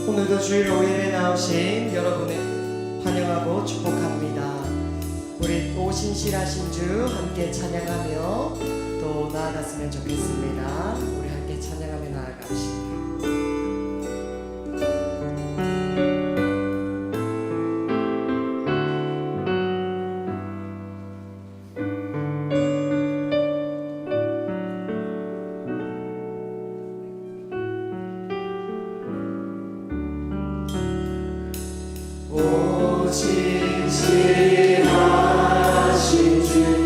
오늘도 주일 5일에 나오신 여러분을 환영하고 축복합니다. 우리 또 신실하신 주 함께 찬양하며 또 나아갔으면 좋겠습니다. 우리 함께 찬양하며 나아갑시다. 신실하신 주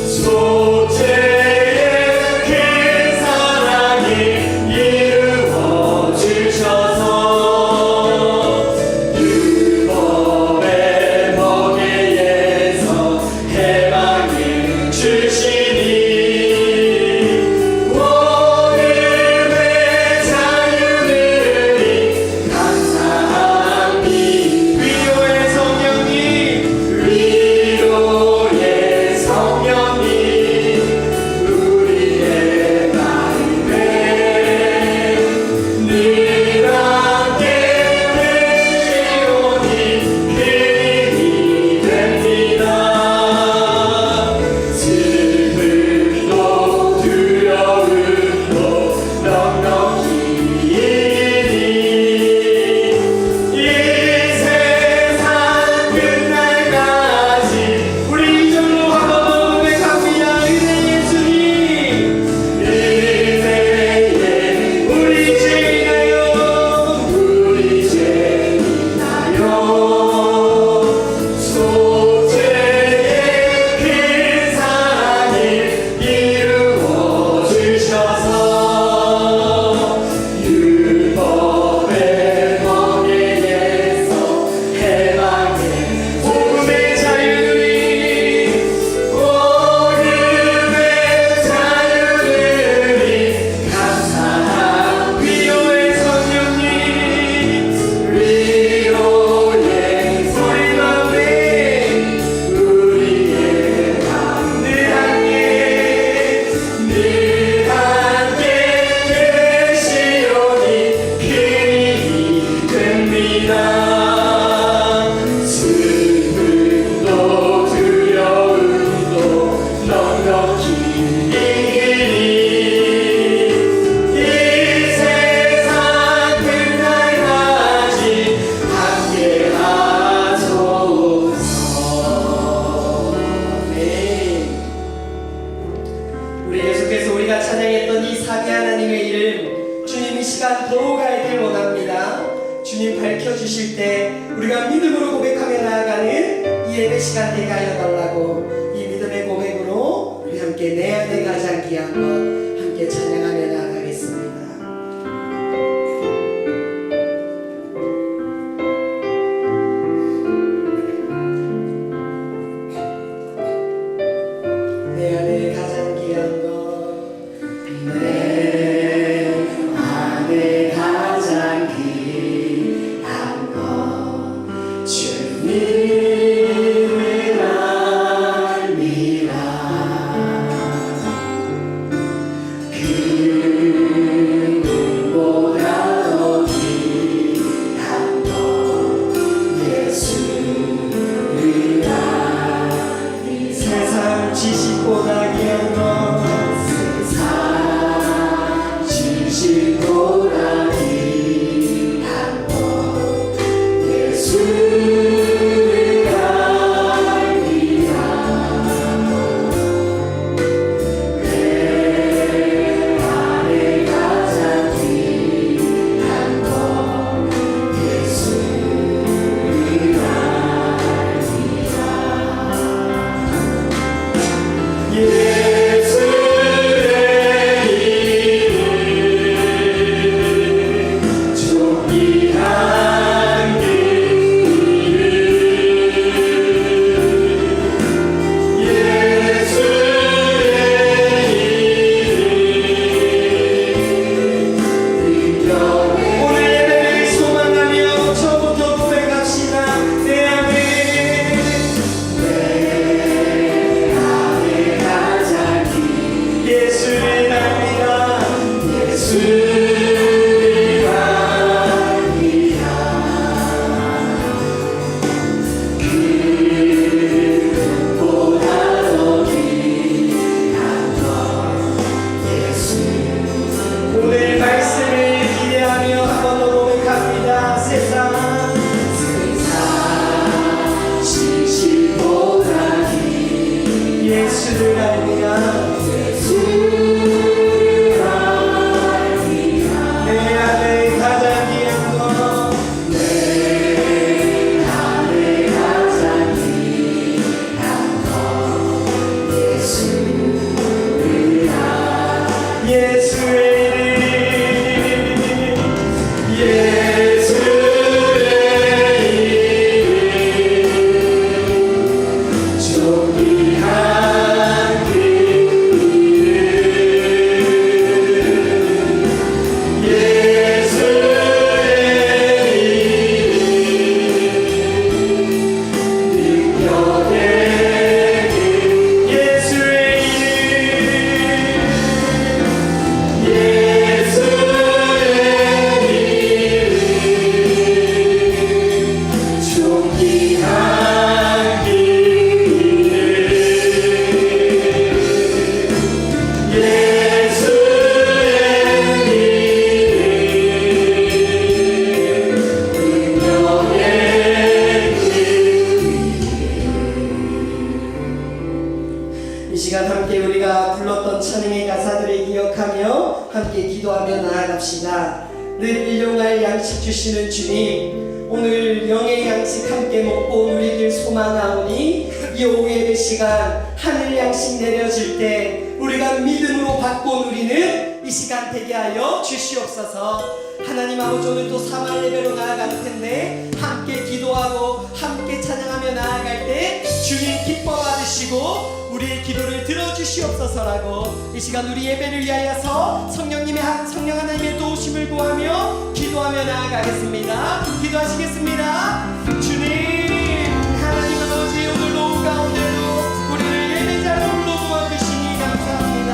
소 찬양했던 이 사대 하나님의 이름, 주님 이 시간 더욱 알길 원합니다. 주님 밝혀주실 때 우리가 믿음으로 고백하며 나아가는 이 예배 시간 되게 하여 달라고, 이 믿음의 고백으로 우리 함께 내 안에 가장 귀한 것 함께 찬양하며 나아가겠습니다. 내 안에 가장 귀한 것, 내 안에 가장 귀한 것 주님을 알미라. 그 누구보다 더 귀한 것 예수를 알미라. 세상 지식보다 귀한 것, 세상 지식보다 귀한 것 예수를 알미라. 내 안에 가장 귀한 것 예수를 예수의 이름 존귀한 그 이름 예수의 오늘 예배를 소망하며 저부터 고백합시다. 내 안에 가장 예수를 압니다. 예수를 알미라. 그보다 더 귀한 것 예수. 오늘 말씀을 기대하며 한 번 더 고백합니다. 세상 세상 지식보다 예수를 압니다. 예수를 알미라. 내 안에 가장 귀한 것, 내 안에 가장 귀한 것 예수를 알미라. 예수의 이름, 예수의 이름 존귀한 그 이름 예수의 이름 능력의 예수의 이름, 존귀한 그 이름 예수의 이름 능력의 이 시간 함께 우리가 불렀던 찬양의 가사들을 기억하며 함께 기도하며 나아갑시다. 늘 일용할 양식 주시는 주님, 오늘 영의 양식 함께 먹고 누리길 소망하오니 이 오후 예배 시간 하늘 양식 내려질 때 우리가 믿음으로 받고 누리는 이 시간 되게 하여 주시옵소서. 하나님 아버지, 오늘 또 3월 예배로 나아갈 텐데 함께 기도하고 함께 찬양하며 나아갈 때 주님 기뻐 받으시고 우리의 기도를 들어주시옵소서라고 이 시간 우리 예배를 위하여서 성령 하나님의 도우심을 구하며 기도하며 나아가겠습니다. 기도하시겠습니다. 주님 하나님 아버지, 오늘 오후 가운데도 우리를 예배자로 불러 모아주시니 감사합니다.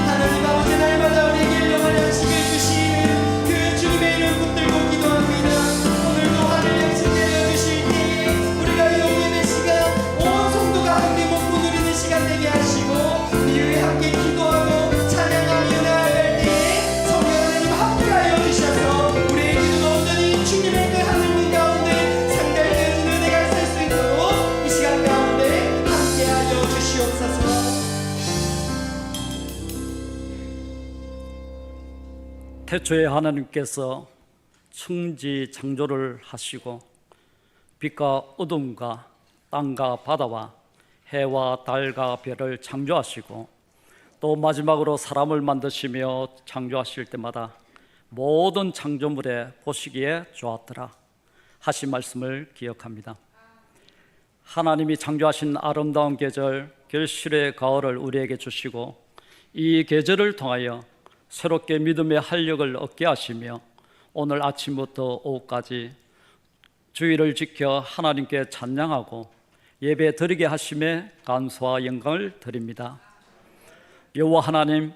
하나님 아버지, 날마다 우리에게 일용할 양식을 주시는 그 주님의 이름 붙들고 기도합니다. 오늘도 하늘 양식 내려주실 때 우리가 이 오후 예배 시간 온 성도가 함께 먹고 누리는 시간 되게 하시고 이 위에 함께 기도하고 찬양하며 나아갈 때에 성령 하나님 함께하여 주셔서 우리의 기도가 온전히 주님의 그 하늘문 가운데 상달되는 은혜가 있을 수 있도록 이 시간 가운데 함께하여 주시옵소서. 태초에 하나님께서 천지 창조를 하시고 빛과 어둠과 땅과 바다와 해와 달과 별을 창조하시고 또 마지막으로 사람을 만드시며 창조하실 때마다 모든 창조물에 보시기에 좋았더라 하신 말씀을 기억합니다. 하나님이 창조하신 아름다운 계절 결실의 가을을 우리에게 주시고 이 계절을 통하여 새롭게 믿음의 활력을 얻게 하시며 오늘 아침부터 오후까지 주의를 지켜 하나님께 찬양하고 예배 드리게 하심에 감사와 영광을 드립니다. 여호와 하나님,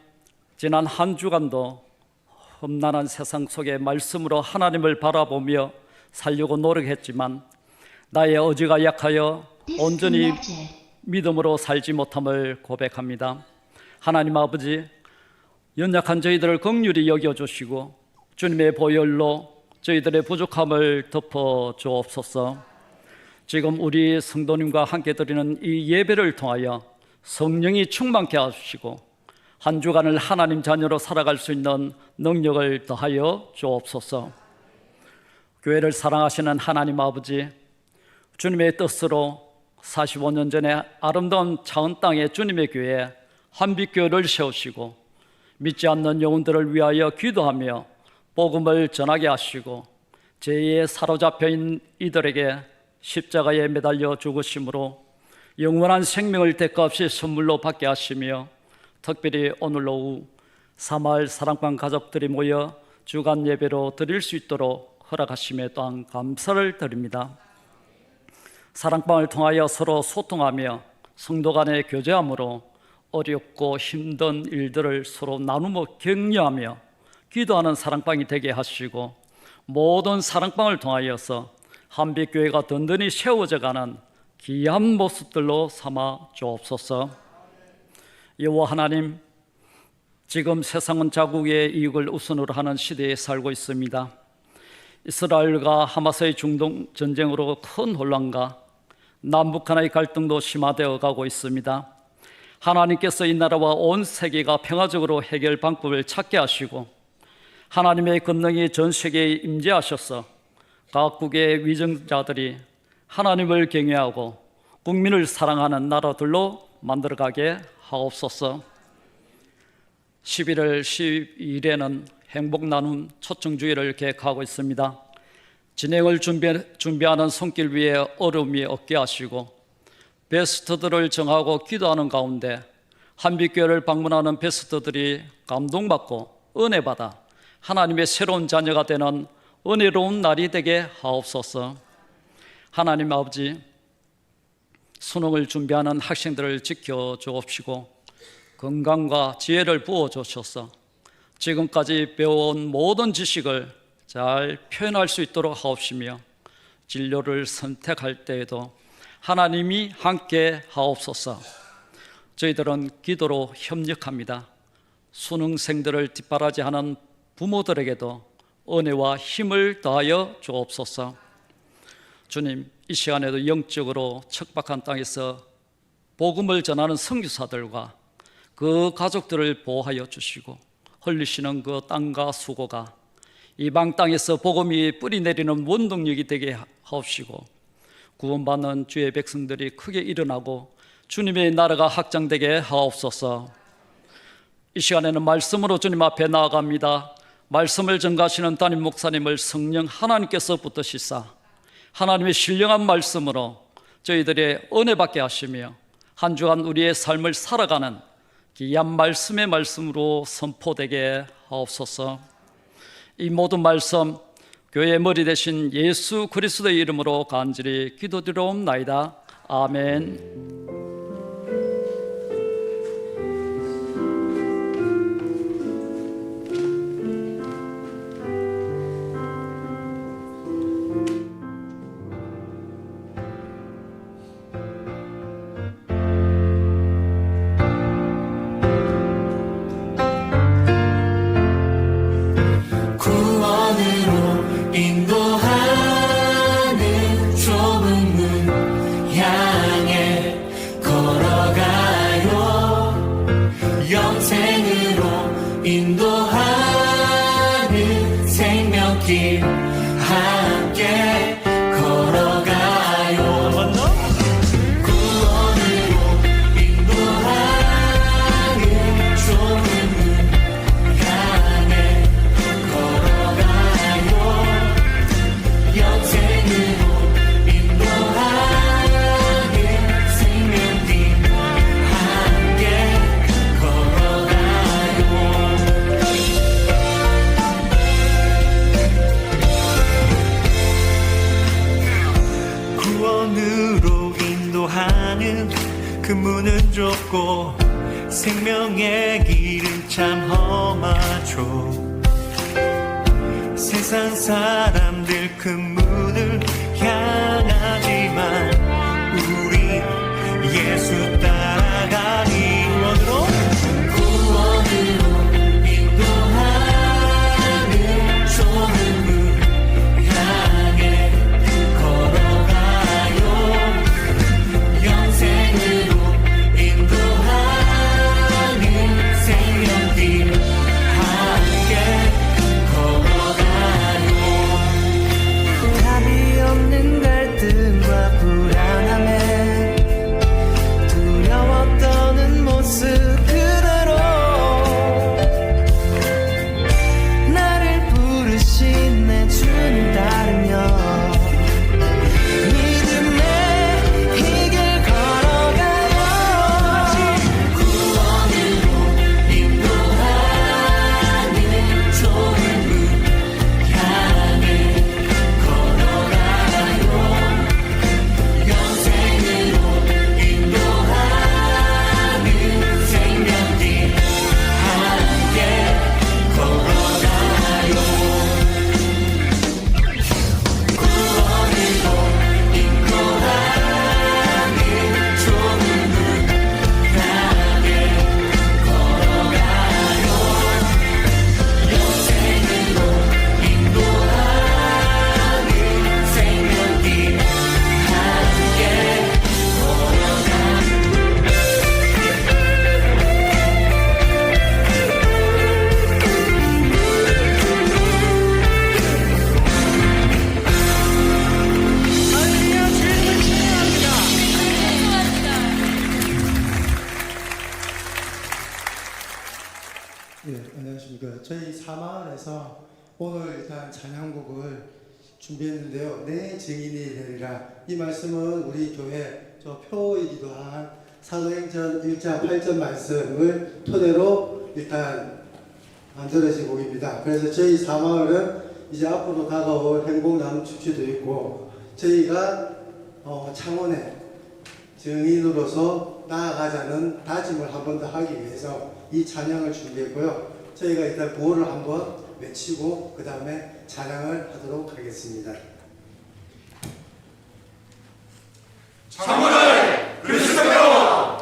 지난 한 주간도 험난한 세상 속에 말씀으로 하나님을 바라보며 살려고 노력했지만 나의 의지가 약하여 온전히 믿음으로 살지 못함을 고백합니다. 하나님 아버지, 연약한 저희들을 긍휼히 여겨주시고 주님의 보혈로 저희들의 부족함을 덮어 주옵소서. 지금 우리 성도님과 함께 드리는 이 예배를 통하여 성령이 충만케 하시고 한 주간을 하나님 자녀로 살아갈 수 있는 능력을 더하여 주옵소서. 교회를 사랑하시는 하나님 아버지, 주님의 뜻으로 45년 전에 아름다운 차은 땅에 주님의 교회 한빛교회를 세우시고 믿지 않는 영혼들을 위하여 기도하며 복음을 전하게 하시고 죄에 사로잡혀 있는 이들에게 십자가에 매달려 죽으심으로 영원한 생명을 대가없이 선물로 받게 하시며 특별히 오늘 오후 사마을 사랑방 가족들이 모여 주간 예배로 드릴 수 있도록 허락하심에 또한 감사를 드립니다. 사랑방을 통하여 서로 소통하며 성도 간의 교제함으로 어렵고 힘든 일들을 서로 나누며 격려하며 기도하는 사랑방이 되게 하시고 모든 사랑방을 통하여서 한빛교회가 든든히 세워져가는 귀한 모습들로 삼아 주옵소서. 여호와 하나님, 지금 세상은 자국의 이익을 우선으로 하는 시대에 살고 있습니다. 이스라엘과 하마스의 중동 전쟁으로 큰 혼란과 남북 간의 갈등도 심화되어 가고 있습니다. 하나님께서 이 나라와 온 세계가 평화적으로 해결 방법을 찾게 하시고 하나님의 권능이 전 세계에 임재하셔서 각국의 위정자들이 하나님을 경외하고 국민을 사랑하는 나라들로 만들어가게 하옵소서. 11월 12일에는 행복나눔 초청주의를 계획하고 있습니다. 진행을 준비하는 손길 위에 어려움이 없게 하시고 베스트들을 정하고 기도하는 가운데 한빛교회를 방문하는 베스트들이 감동받고 은혜받아 하나님의 새로운 자녀가 되는 은혜로운 날이 되게 하옵소서. 하나님 아버지, 수능을 준비하는 학생들을 지켜주옵시고 건강과 지혜를 부어주셔서 지금까지 배워온 모든 지식을 잘 표현할 수 있도록 하옵시며 진로를 선택할 때에도 하나님이 함께 하옵소서. 저희들은 기도로 협력합니다. 수능생들을 뒷바라지하는 부모들에게도 은혜와 힘을 더하여 주옵소서. 주님, 이 시간에도 영적으로 척박한 땅에서 복음을 전하는 선교사들과 그 가족들을 보호하여 주시고 흘리시는 그 땅과 수고가 이방 땅에서 복음이 뿌리내리는 원동력이 되게 하옵시고 구원받는 주의 백성들이 크게 일어나고 주님의 나라가 확장되게 하옵소서. 이 시간에는 말씀으로 주님 앞에 나아갑니다. 말씀을 전가하시는 담임 목사님을 성령 하나님께서 붙드시사 하나님의 신령한 말씀으로 저희들의 은혜 받게 하시며 한 주간 우리의 삶을 살아가는 귀한 말씀의 말씀으로 선포되게 하옵소서. 이 모든 말씀 교회의 머리 대신 예수 그리스도의 이름으로 간절히 기도드리옵나이다. 아멘. 인도하는 좁은 문 향해 걸어가요. 영생으로 인도하는 문은 좁고 생명의 길은 참 험하죠. 세상 사람들 그 문을 향하지만 우리 예수 따라가니 구원으로 인도하는 좁은 문 향해 걸어가요. 영생으로 인도하는 생명길 함께 걸어가요. 답이 없는 갈등과 불안함에 두려워 떠는 모습 그대로 나를 부르신 내 주님 따르며 믿음의 이 길 걸어가요. 구원으로 인도하는 좁은 문 향해 걸어가요. 영생으로 인도하는 생명길 함께 걸어가요. 구원으로 인도하는 좁은 문 향해 걸어가요. 영생으로 인도하는 생명길 함께 예, 안녕하십니까. 저희 사마을에서 오늘 일단 찬양곡을 준비했는데요. 내 증인이 되리라. 이 말씀은 우리 교회 저 표이기도 한 사도행전 1장 8절 말씀을 토대로 일단 만들어진 곡입니다. 그래서 저희 사마을은 이제 앞으로 다가올 행복나눔 축제도 있고 저희가 창원의 증인으로서 나아가자는 다짐을 한 번 더 하기 위해서 이 찬양을 준비했고요. 저희가 일단 구호를 한번 외치고 그 다음에 찬양을 하도록 하겠습니다. 창원을 그리스도교.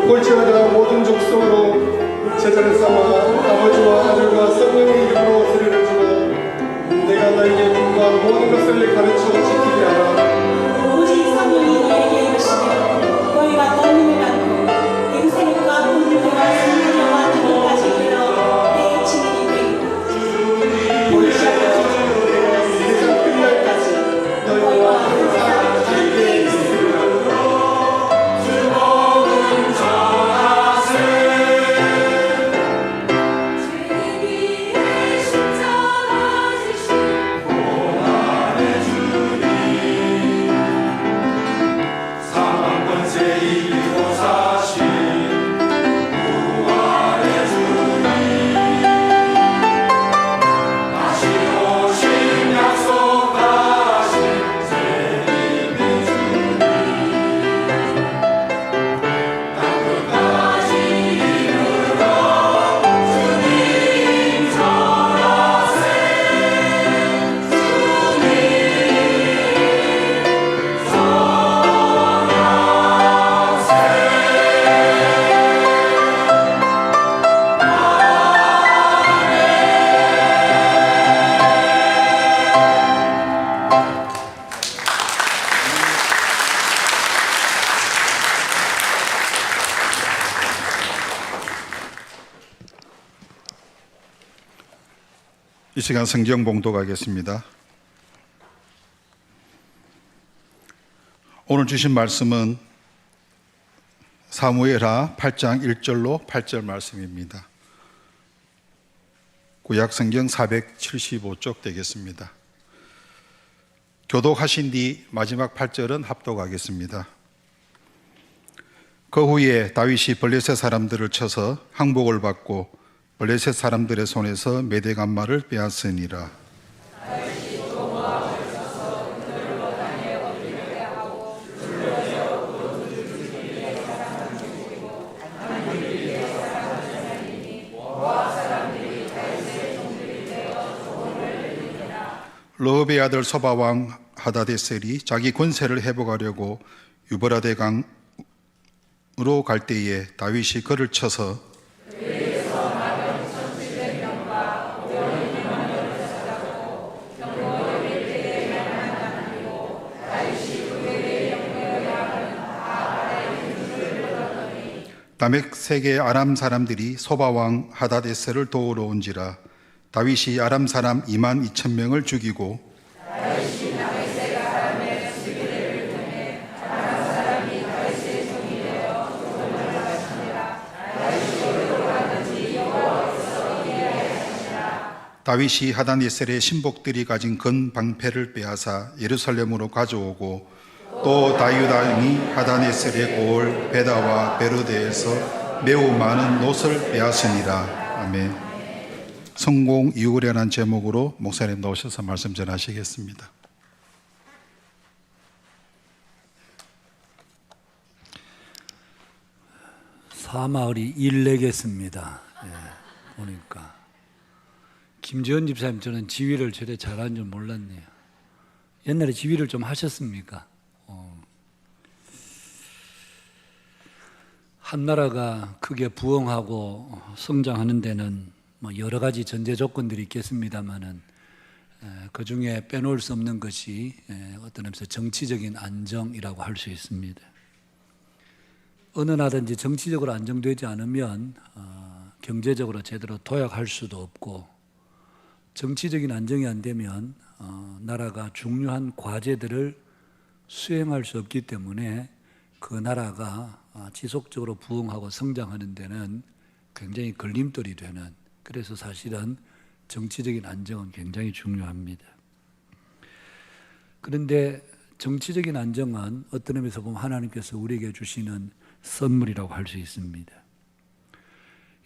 볼지어다 모든 족속으로 제자를 삼아 아버지와 아들과 성령의 이름으로 세례를 주고 내가 너에게 분부한 모든 것을 가르쳐 지키게 하라. 오직 성령이 너에게 이르시되 너희가 떠님을 받고 맹세력과 본능과 성령과 능력까지 이르러 내 증인이 되리라. 볼지어다 세상 끝날까지 너희와 항상 함께 있으리라. 제 위에 십자가 지신 이 시간 성경 봉독하겠습니다. 오늘 주신 말씀은 사무엘하 8장 1절로 8절 말씀입니다. 구약 성경 475쪽 되겠습니다. 교독하신 뒤 마지막 8절은 합독하겠습니다. 그 후에 다윗이 블레셋 사람들을 쳐서 항복을 받고 블레셋 사람들의 손에서 메대간마를 빼앗으니라. 르홉의 아들 소바왕 하다데셀이 자기 권세를 회복하려고 유브라데 강으로 갈 때에 다윗이 그를 쳐서 다메섹의 아람 사람들이 소바왕 하다데셀을 도우러 온지라. 다윗이 아람 사람 2만 2천 명을 죽이고 다윗이 하다데셀의 신복들이 가진 건 방패를 빼앗아 예루살렘으로 가져오고 또 다유다인이 하다데셀의 고을 베다와 베르데에서 매우 많은 놋을 빼앗으니라. 아멘. 성공 이후라는 제목으로 목사님 나오셔서 말씀 전하시겠습니다. 사마을이 일내겠습니다. 보니까 김지원 집사님, 저는 지휘를 저래 잘하는 줄 몰랐네요. 옛날에 지휘를 좀 하셨습니까? 한 나라가 크게 부흥하고 성장하는 데는 뭐 여러 가지 전제 조건들이 있겠습니다만은 그 중에 빼놓을 수 없는 것이 어떤 의미에서 정치적인 안정이라고 할 수 있습니다. 어느 나라든지 정치적으로 안정되지 않으면 경제적으로 제대로 도약할 수도 없고, 정치적인 안정이 안 되면 나라가 중요한 과제들을 수행할 수 없기 때문에 그 나라가 지속적으로 부흥하고 성장하는 데는 굉장히 걸림돌이 되는, 그래서 사실은 정치적인 안정은 굉장히 중요합니다. 그런데 정치적인 안정은 어떤 의미에서 보면 하나님께서 우리에게 주시는 선물이라고 할 수 있습니다.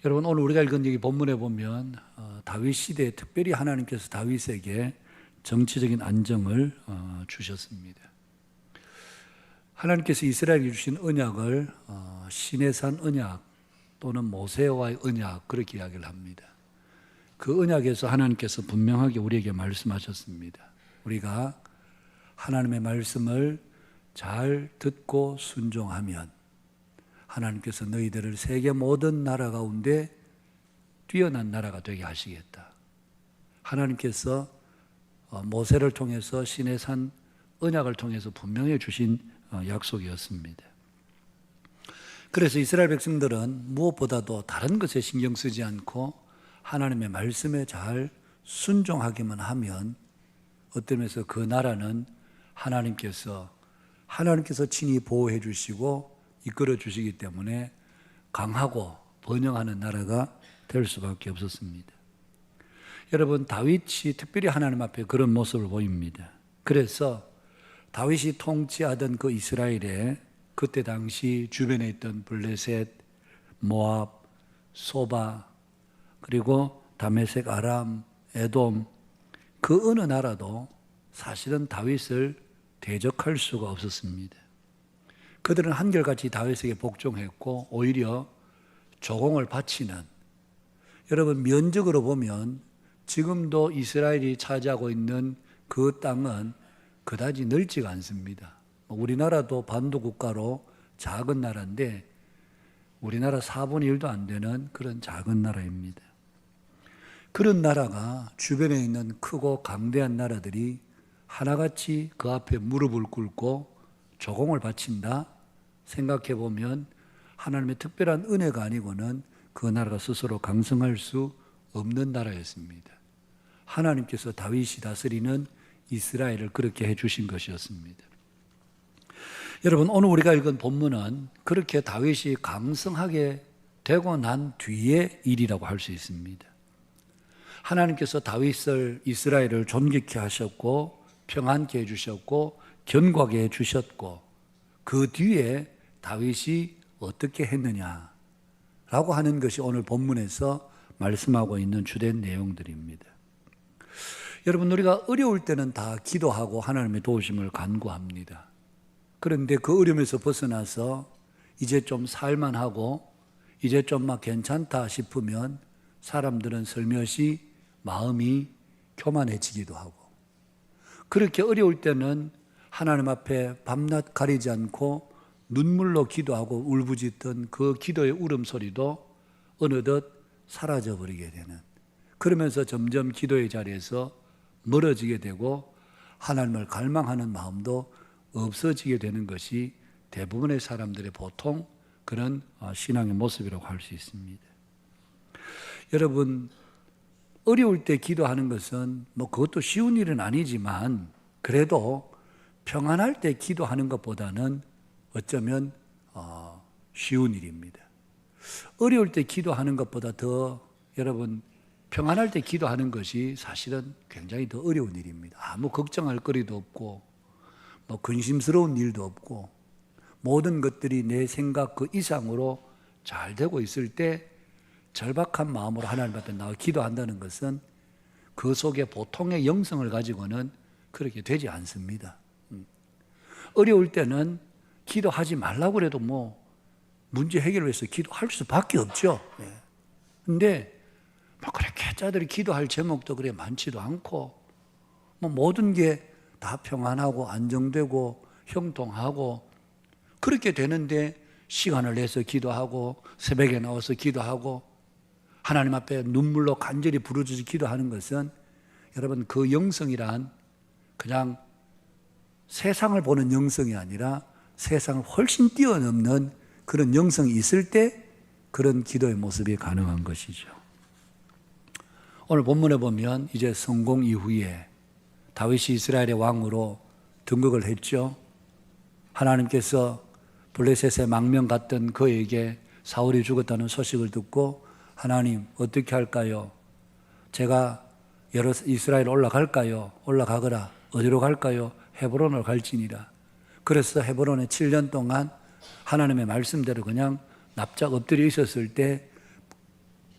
여러분, 오늘 우리가 읽은 여기 본문에 보면 다윗 시대에 특별히 하나님께서 다윗에게 정치적인 안정을 주셨습니다. 하나님께서 이스라엘에게 주신 언약을 시내산 언약 또는 모세와의 언약, 그렇게 이야기를 합니다. 그 언약에서 하나님께서 분명하게 우리에게 말씀하셨습니다. 우리가 하나님의 말씀을 잘 듣고 순종하면 하나님께서 너희들을 세계 모든 나라 가운데 뛰어난 나라가 되게 하시겠다. 하나님께서 모세를 통해서 시내산 언약을 통해서 분명히 주신 약속이었습니다. 그래서 이스라엘 백성들은 무엇보다도 다른 것에 신경 쓰지 않고 하나님의 말씀에 잘 순종하기만 하면 어떤 면에서 그 나라는 하나님께서 친히 보호해 주시고 이끌어 주시기 때문에 강하고 번영하는 나라가 될 수밖에 없었습니다. 여러분, 다윗이 특별히 하나님 앞에 그런 모습을 보입니다. 그래서 다윗이 통치하던 그 이스라엘에 그때 당시 주변에 있던 블레셋, 모압, 소바, 그리고 다메섹, 아람, 에돔, 그 어느 나라도 사실은 다윗을 대적할 수가 없었습니다. 그들은 한결같이 다윗에게 복종했고 오히려 조공을 바치는, 여러분 면적으로 보면 지금도 이스라엘이 차지하고 있는 그 땅은 그다지 넓지가 않습니다. 우리나라도 반도 국가로 작은 나라인데 우리나라 4분의 1도 안 되는 그런 작은 나라입니다. 그런 나라가 주변에 있는 크고 강대한 나라들이 하나같이 그 앞에 무릎을 꿇고 조공을 바친다 생각해 보면 하나님의 특별한 은혜가 아니고는 그 나라가 스스로 강성할 수 없는 나라였습니다. 하나님께서 다윗이 다스리는 이스라엘을 그렇게 해주신 것이었습니다. 여러분, 오늘 우리가 읽은 본문은 그렇게 다윗이 강성하게 되고 난 뒤의 일이라고 할 수 있습니다. 하나님께서 다윗을, 이스라엘을 존귀케 하셨고 평안케 해주셨고 견고하게 해주셨고, 그 뒤에 다윗이 어떻게 했느냐라고 하는 것이 오늘 본문에서 말씀하고 있는 주된 내용들입니다. 여러분, 우리가 어려울 때는 다 기도하고 하나님의 도우심을 간구합니다. 그런데 그 어려움에서 벗어나서 이제 좀 살만하고 이제 좀 막 괜찮다 싶으면 사람들은 슬며시 마음이 교만해지기도 하고, 그렇게 어려울 때는 하나님 앞에 밤낮 가리지 않고 눈물로 기도하고 울부짖던 그 기도의 울음소리도 어느덧 사라져버리게 되는, 그러면서 점점 기도의 자리에서 멀어지게 되고 하나님을 갈망하는 마음도 없어지게 되는 것이 대부분의 사람들의 보통 그런 신앙의 모습이라고 할 수 있습니다. 여러분, 어려울 때 기도하는 것은 그것도 쉬운 일은 아니지만 그래도 평안할 때 기도하는 것보다는 어쩌면 쉬운 일입니다. 어려울 때 기도하는 것보다 더 여러분 평안할 때 기도하는 것이 사실은 굉장히 더 어려운 일입니다. 아무 걱정할 거리도 없고 근심스러운 일도 없고 모든 것들이 내 생각 그 이상으로 잘 되고 있을 때 절박한 마음으로 하나님 앞에 나와 기도한다는 것은 그 속에 보통의 영성을 가지고는 그렇게 되지 않습니다. 어려울 때는 기도하지 말라고 해도 문제 해결을 위해서 기도할 수밖에 없죠. 그런데 그렇게 자들이 기도할 제목도 그래 많지도 않고 모든 게 다 평안하고 안정되고 형통하고 그렇게 되는데 시간을 내서 기도하고 새벽에 나와서 기도하고 하나님 앞에 눈물로 간절히 부르짖어 기도하는 것은 여러분 그 영성이란 그냥 세상을 보는 영성이 아니라 세상을 훨씬 뛰어넘는 그런 영성이 있을 때 그런 기도의 모습이 가능한 것이죠. 오늘 본문에 보면 이제 성공 이후에 다윗이 이스라엘의 왕으로 등극을 했죠. 하나님께서 블레셋의 망명 갔던 그에게 사울이 죽었다는 소식을 듣고 하나님 어떻게 할까요? 제가 이스라엘 올라갈까요? 올라가거라. 어디로 갈까요? 헤브론으로 갈지니라. 그래서 헤브론에 7년 동안 하나님의 말씀대로 그냥 납작 엎드려 있었을 때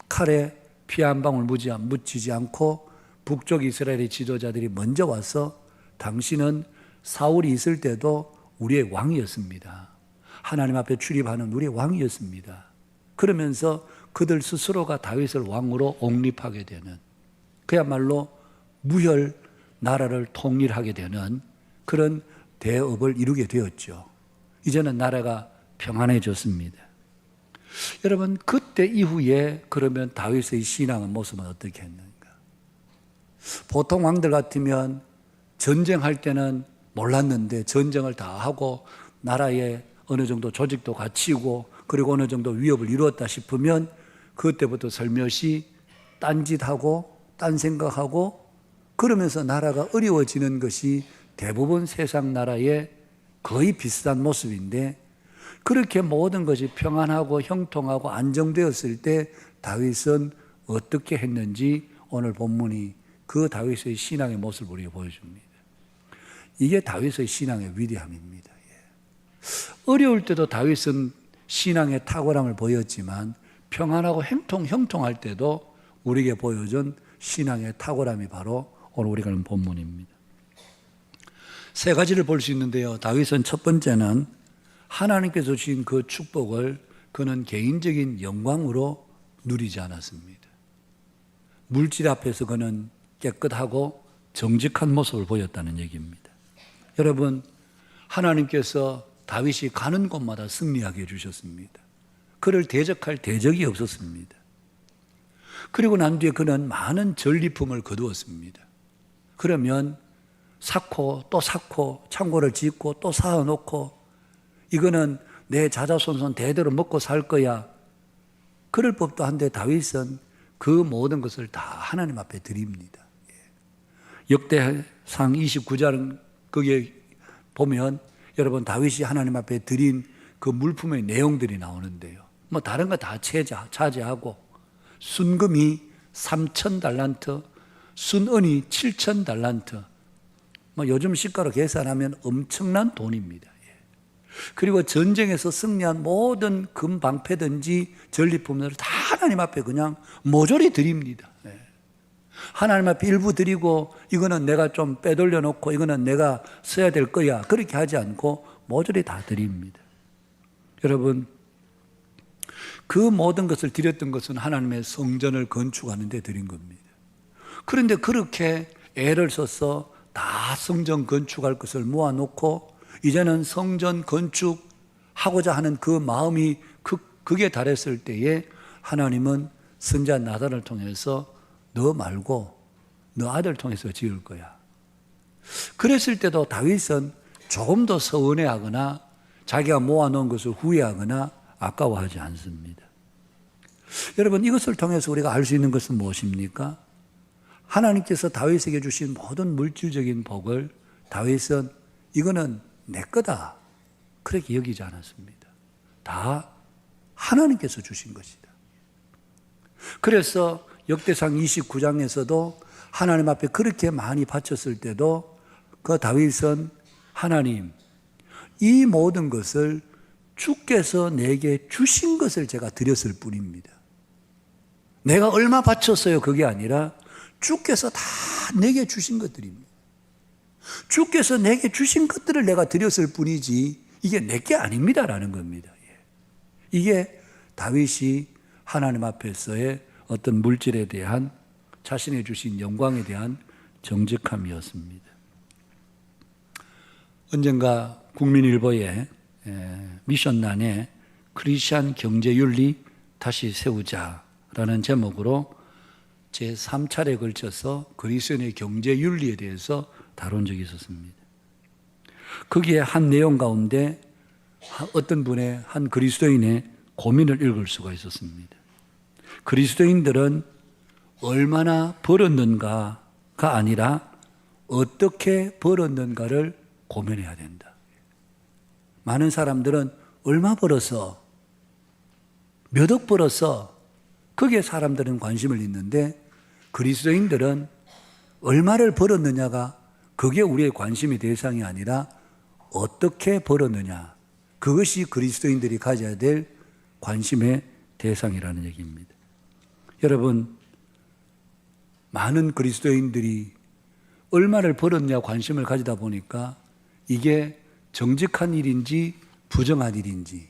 칼에 피 한 방울 묻히지 않고 북쪽 이스라엘의 지도자들이 먼저 와서 당신은 사울이 있을 때도 우리의 왕이었습니다. 하나님 앞에 출입하는 우리의 왕이었습니다. 그러면서 그들 스스로가 다윗을 왕으로 옹립하게 되는 그야말로 무혈 나라를 통일하게 되는 그런 대업을 이루게 되었죠. 이제는 나라가 평안해졌습니다. 여러분 그때 이후에 그러면 다윗의 신앙의 모습은 어떻게 했는가? 보통 왕들 같으면 전쟁할 때는 몰랐는데 전쟁을 다 하고 나라에 어느 정도 조직도 갖추고 그리고 어느 정도 위협을 이루었다 싶으면 그때부터 살며시 딴짓하고 딴 생각하고 그러면서 나라가 어려워지는 것이 대부분 세상 나라의 거의 비슷한 모습인데 그렇게 모든 것이 평안하고 형통하고 안정되었을 때 다윗은 어떻게 했는지 오늘 본문이 그 다윗의 신앙의 모습을 우리에게 보여줍니다. 이게 다윗의 신앙의 위대함입니다. 어려울 때도 다윗은 신앙의 탁월함을 보였지만 평안하고 형통할 때도 우리에게 보여준 신앙의 탁월함이 바로 오늘 우리가 하는 본문입니다. 세 가지를 볼 수 있는데요. 다윗은 첫 번째는 하나님께서 주신 그 축복을 그는 개인적인 영광으로 누리지 않았습니다. 물질 앞에서 그는 깨끗하고 정직한 모습을 보였다는 얘기입니다. 여러분, 하나님께서 다윗이 가는 곳마다 승리하게 해주셨습니다. 그를 대적할 대적이 없었습니다. 그리고 난 뒤에 그는 많은 전리품을 거두었습니다. 그러면 쌓고 또 쌓고 창고를 짓고 또 쌓아놓고 이거는 내 자자손손 대대로 먹고 살 거야. 그럴 법도 한데 다윗은 그 모든 것을 다 하나님 앞에 드립니다. 역대상 29장 거기에 보면 여러분 다윗이 하나님 앞에 드린 그 물품의 내용들이 나오는데요. 뭐 다른 거 다 차지하고 순금이 3,000달란트, 순은이 7,000달란트. 뭐 요즘 시가로 계산하면 엄청난 돈입니다. 예. 그리고 전쟁에서 승리한 모든 금방패든지 전리품들을 다 하나님 앞에 그냥 모조리 드립니다. 예. 하나님 앞에 일부 드리고 이거는 내가 좀 빼돌려 놓고 이거는 내가 써야 될 거야. 그렇게 하지 않고 모조리 다 드립니다. 여러분, 그 모든 것을 드렸던 것은 하나님의 성전을 건축하는 데 드린 겁니다. 그런데 그렇게 애를 써서 다 성전 건축할 것을 모아놓고 이제는 성전 건축하고자 하는 그 마음이 극에 달했을 때에 하나님은 선지자 나단을 통해서 너 말고 너 아들 통해서 지을 거야. 그랬을 때도 다윗은 조금 더 서운해하거나 자기가 모아놓은 것을 후회하거나 아까워하지 않습니다. 여러분, 이것을 통해서 우리가 알 수 있는 것은 무엇입니까? 하나님께서 다윗에게 주신 모든 물질적인 복을 다윗은 이거는 내 거다 그렇게 여기지 않았습니다. 다 하나님께서 주신 것이다. 그래서 역대상 29장에서도 하나님 앞에 그렇게 많이 바쳤을 때도 그 다윗은 하나님, 이 모든 것을 주께서 내게 주신 것을 제가 드렸을 뿐입니다. 내가 얼마 바쳤어요 그게 아니라 주께서 다 내게 주신 것들입니다. 주께서 내게 주신 것들을 내가 드렸을 뿐이지 이게 내게 아닙니다라는 겁니다. 이게 다윗이 하나님 앞에서의 어떤 물질에 대한 자신이 주신 영광에 대한 정직함이었습니다. 언젠가 국민일보에 미션란에 크리스천 경제윤리 다시 세우자라는 제목으로 제3차례에 걸쳐서 그리스도인의 경제윤리에 대해서 다룬 적이 있었습니다. 거기에 한 내용 가운데 어떤 분의 한 그리스도인의 고민을 읽을 수가 있었습니다. 그리스도인들은 얼마나 벌었는가가 아니라 어떻게 벌었는가를 고민해야 된다. 많은 사람들은 얼마 벌어서 몇 억 벌어서 거기에 사람들은 관심을 있는데 그리스도인들은 얼마를 벌었느냐가 그게 우리의 관심의 대상이 아니라 어떻게 벌었느냐, 그것이 그리스도인들이 가져야 될 관심의 대상이라는 얘기입니다. 여러분, 많은 그리스도인들이 얼마를 벌었냐 관심을 가지다 보니까 이게 정직한 일인지 부정한 일인지,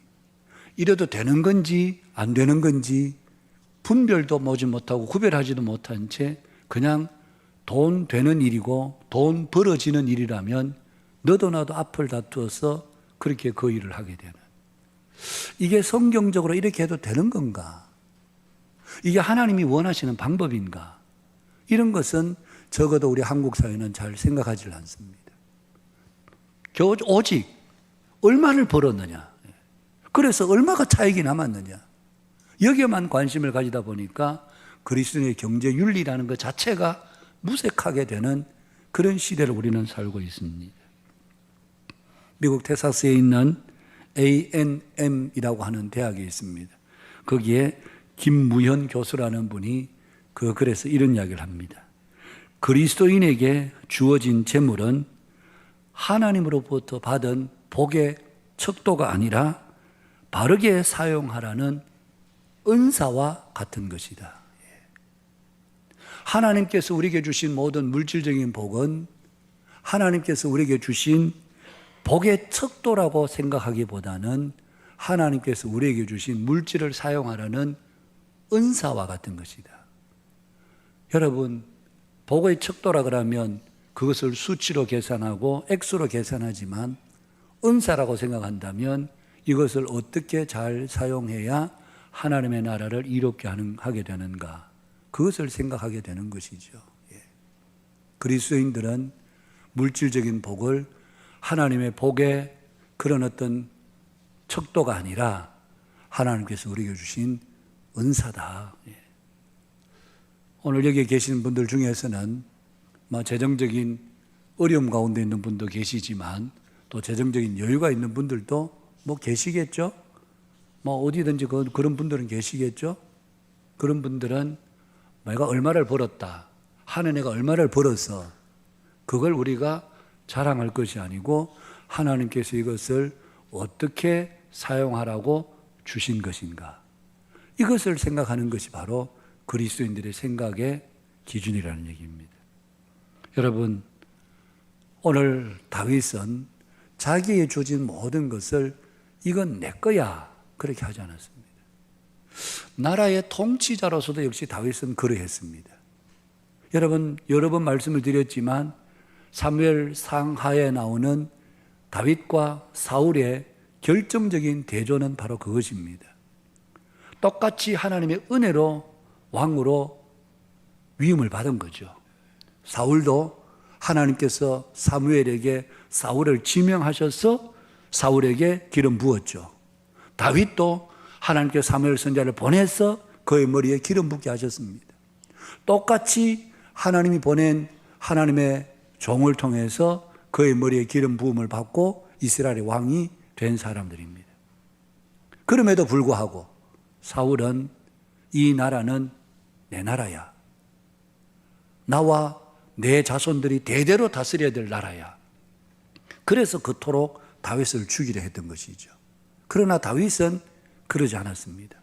이래도 되는 건지 안 되는 건지 분별도 모지 못하고 구별하지도 못한 채 그냥 돈 되는 일이고 돈 벌어지는 일이라면 너도 나도 앞을 다투어서 그렇게 그 일을 하게 되는, 이게 성경적으로 이렇게 해도 되는 건가? 이게 하나님이 원하시는 방법인가? 이런 것은 적어도 우리 한국 사회는 잘 생각하지 않습니다. 오직 얼마를 벌었느냐, 그래서 얼마가 차익이 남았느냐, 여기에만 관심을 가지다 보니까 그리스도의 경제윤리라는 것 자체가 무색하게 되는 그런 시대를 우리는 살고 있습니다. 미국 텍사스에 있는 A&M이라고 하는 대학이 있습니다. 거기에 김무현 교수라는 분이 그 글에서 이런 이야기를 합니다. 그리스도인에게 주어진 재물은 하나님으로부터 받은 복의 척도가 아니라 바르게 사용하라는 은사와 같은 것이다. 하나님께서 우리에게 주신 모든 물질적인 복은 하나님께서 우리에게 주신 복의 척도라고 생각하기보다는 하나님께서 우리에게 주신 물질을 사용하라는 은사와 같은 것이다. 여러분, 복의 척도라 그러면 그것을 수치로 계산하고 액수로 계산하지만 은사라고 생각한다면 이것을 어떻게 잘 사용해야 하나님의 나라를 이롭게 하게 되는가, 그것을 생각하게 되는 것이죠. 그리스도인들은 물질적인 복을 하나님의 복의 그런 어떤 척도가 아니라 하나님께서 우리에게 주신 은사다. 오늘 여기 계신 분들 중에서는 재정적인 어려움 가운데 있는 분도 계시지만 또 재정적인 여유가 있는 분들도 계시겠죠. 어디든지 그런 분들은 계시겠죠. 그런 분들은 내가 얼마를 벌었다, 하는 애가 얼마를 벌어서 그걸 우리가 자랑할 것이 아니고 하나님께서 이것을 어떻게 사용하라고 주신 것인가, 이것을 생각하는 것이 바로 그리스도인들의 생각의 기준이라는 얘기입니다. 여러분, 오늘 다윗은 자기의 주어진 모든 것을 이건 내 거야 그렇게 하지 않았습니다. 나라의 통치자로서도 역시 다윗은 그러했습니다. 여러분, 여러 번 말씀을 드렸지만 사무엘 상하에 나오는 다윗과 사울의 결정적인 대조는 바로 그것입니다. 똑같이 하나님의 은혜로 왕으로 위임을 받은 거죠. 사울도 하나님께서 사무엘에게 사울을 지명하셔서 사울에게 기름 부었죠. 다윗도 하나님께서 사무엘 선지자를 보내서 그의 머리에 기름 붓게 하셨습니다. 똑같이 하나님이 보낸 하나님의 종을 통해서 그의 머리에 기름 부음을 받고 이스라엘의 왕이 된 사람들입니다. 그럼에도 불구하고 사울은 이 나라는 내 나라야, 나와 내 자손들이 대대로 다스려야 될 나라야, 그래서 그토록 다윗을 죽이려 했던 것이죠. 그러나 다윗은 그러지 않았습니다.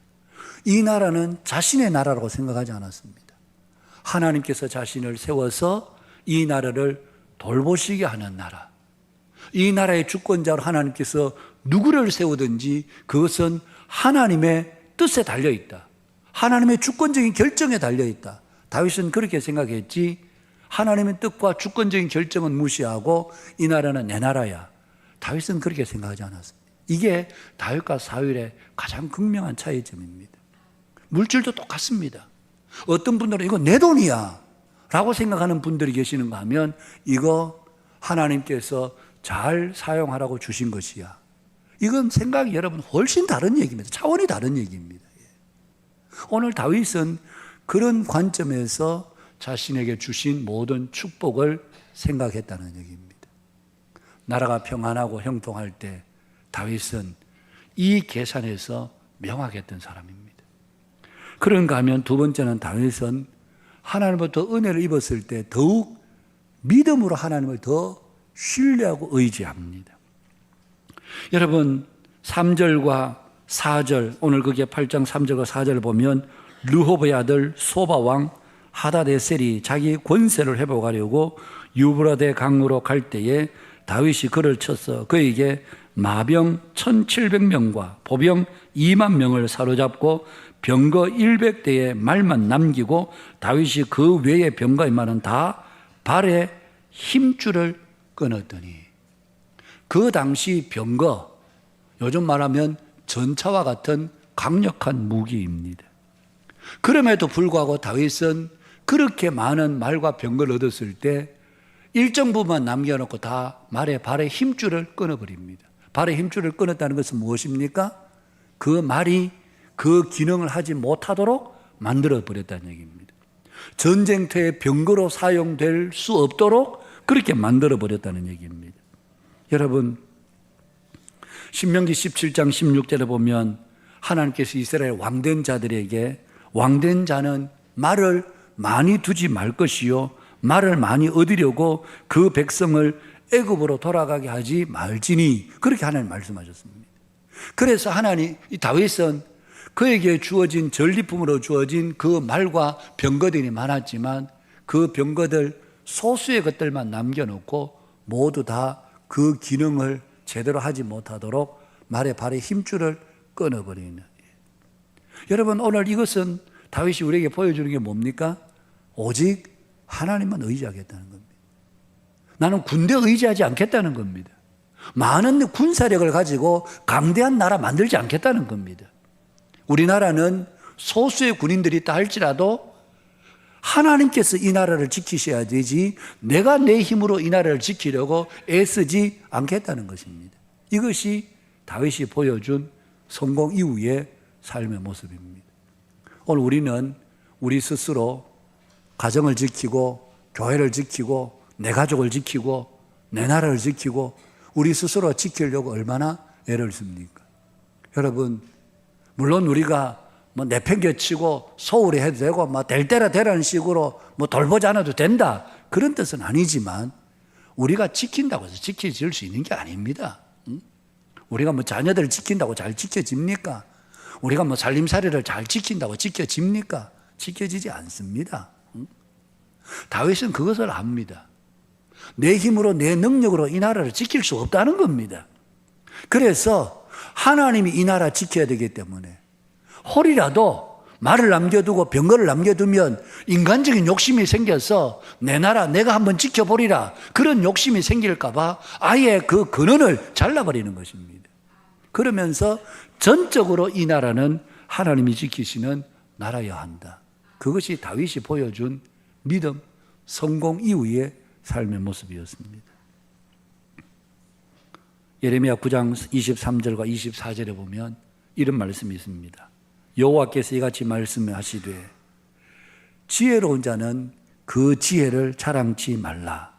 이 나라는 자신의 나라라고 생각하지 않았습니다. 하나님께서 자신을 세워서 이 나라를 돌보시게 하는 나라, 이 나라의 주권자로 하나님께서 누구를 세우든지 그것은 하나님의 뜻에 달려있다, 하나님의 주권적인 결정에 달려있다. 다윗은 그렇게 생각했지, 하나님의 뜻과 주권적인 결정은 무시하고 이 나라는 내 나라야, 다윗은 그렇게 생각하지 않았습니다. 이게 다윗과 사울의 가장 극명한 차이점입니다. 물질도 똑같습니다. 어떤 분들은 이거 내 돈이야 라고 생각하는 분들이 계시는가 하면 이거 하나님께서 잘 사용하라고 주신 것이야. 이건 생각이 여러분 훨씬 다른 얘기입니다. 차원이 다른 얘기입니다. 오늘 다윗은 그런 관점에서 자신에게 주신 모든 축복을 생각했다는 얘기입니다. 나라가 평안하고 형통할 때 다윗은 이 계산에서 명확했던 사람입니다. 그런가 하면 두 번째는 다윗은 하나님부터 은혜를 입었을 때 더욱 믿음으로 하나님을 더 신뢰하고 의지합니다. 여러분, 3절과 4절, 오늘 그게 8장 3절과 4절을 보면 르호보의 아들 소바왕 하다데셀이 자기 권세를 회복하려고 유브라데 강으로 갈 때에 다윗이 그를 쳐서 그에게 마병 1700명과 보병 2만 명을 사로잡고 병거 100대의 말만 남기고 다윗이 그 외의 병거의 말은 다 발에 힘줄을 끊었더니, 그 당시 병거, 요즘 말하면 전차와 같은 강력한 무기입니다. 그럼에도 불구하고 다윗은 그렇게 많은 말과 병거를 얻었을 때 일정 부분만 남겨놓고 다 말의 발에 힘줄을 끊어버립니다. 발에 힘줄을 끊었다는 것은 무엇입니까? 그 말이 그 기능을 하지 못하도록 만들어버렸다는 얘기입니다. 전쟁터의 병거로 사용될 수 없도록 그렇게 만들어버렸다는 얘기입니다. 여러분, 신명기 17장 16절에 보면 하나님께서 이스라엘 왕된 자들에게 왕된 자는 말을 많이 두지 말 것이요 말을 많이 얻으려고 그 백성을 애굽으로 돌아가게 하지 말지니, 그렇게 하나님 말씀하셨습니다. 그래서 하나님, 이 다윗은 그에게 주어진 전리품으로 주어진 그 말과 병거들이 많았지만 그 병거들 소수의 것들만 남겨놓고 모두 다 그 기능을 제대로 하지 못하도록 말의 발에 힘줄을 끊어버리는. 여러분, 오늘 이것은 다윗이 우리에게 보여주는 게 뭡니까? 오직 하나님만 의지하겠다는 겁니다. 나는 군대에 의지하지 않겠다는 겁니다. 많은 군사력을 가지고 강대한 나라 만들지 않겠다는 겁니다. 우리나라는 소수의 군인들이 있다 할지라도 하나님께서 이 나라를 지키셔야 되지 내가 내 힘으로 이 나라를 지키려고 애쓰지 않겠다는 것입니다. 이것이 다윗이 보여준 성공 이후의 삶의 모습입니다. 오늘 우리는 우리 스스로 가정을 지키고 교회를 지키고 내 가족을 지키고 내 나라를 지키고 우리 스스로 지키려고 얼마나 애를 씁니까? 여러분, 물론 우리가 뭐 내팽개치고 소홀히 해도 되고 뭐 될 때라 되라는 식으로 뭐 돌보지 않아도 된다, 그런 뜻은 아니지만 우리가 지킨다고 해서 지켜질 수 있는 게 아닙니다. 우리가 뭐 자녀들을 지킨다고 잘 지켜집니까? 우리가 뭐 살림살이를 잘 지킨다고 지켜집니까? 지켜지지 않습니다. 다윗은 그것을 압니다. 내 힘으로 내 능력으로 이 나라를 지킬 수 없다는 겁니다. 그래서 하나님이 이 나라 지켜야 되기 때문에 홀이라도 말을 남겨두고 병거를 남겨두면 인간적인 욕심이 생겨서 내 나라 내가 한번 지켜보리라, 그런 욕심이 생길까 봐 아예 그 근원을 잘라버리는 것입니다. 그러면서 전적으로 이 나라는 하나님이 지키시는 나라여야 한다. 그것이 다윗이 보여준 믿음, 성공 이후의 삶의 모습이었습니다. 예레미야 9장 23절과 24절에 보면 이런 말씀이 있습니다. 여호와께서 이같이 말씀하시되 지혜로운 자는 그 지혜를 자랑치 말라.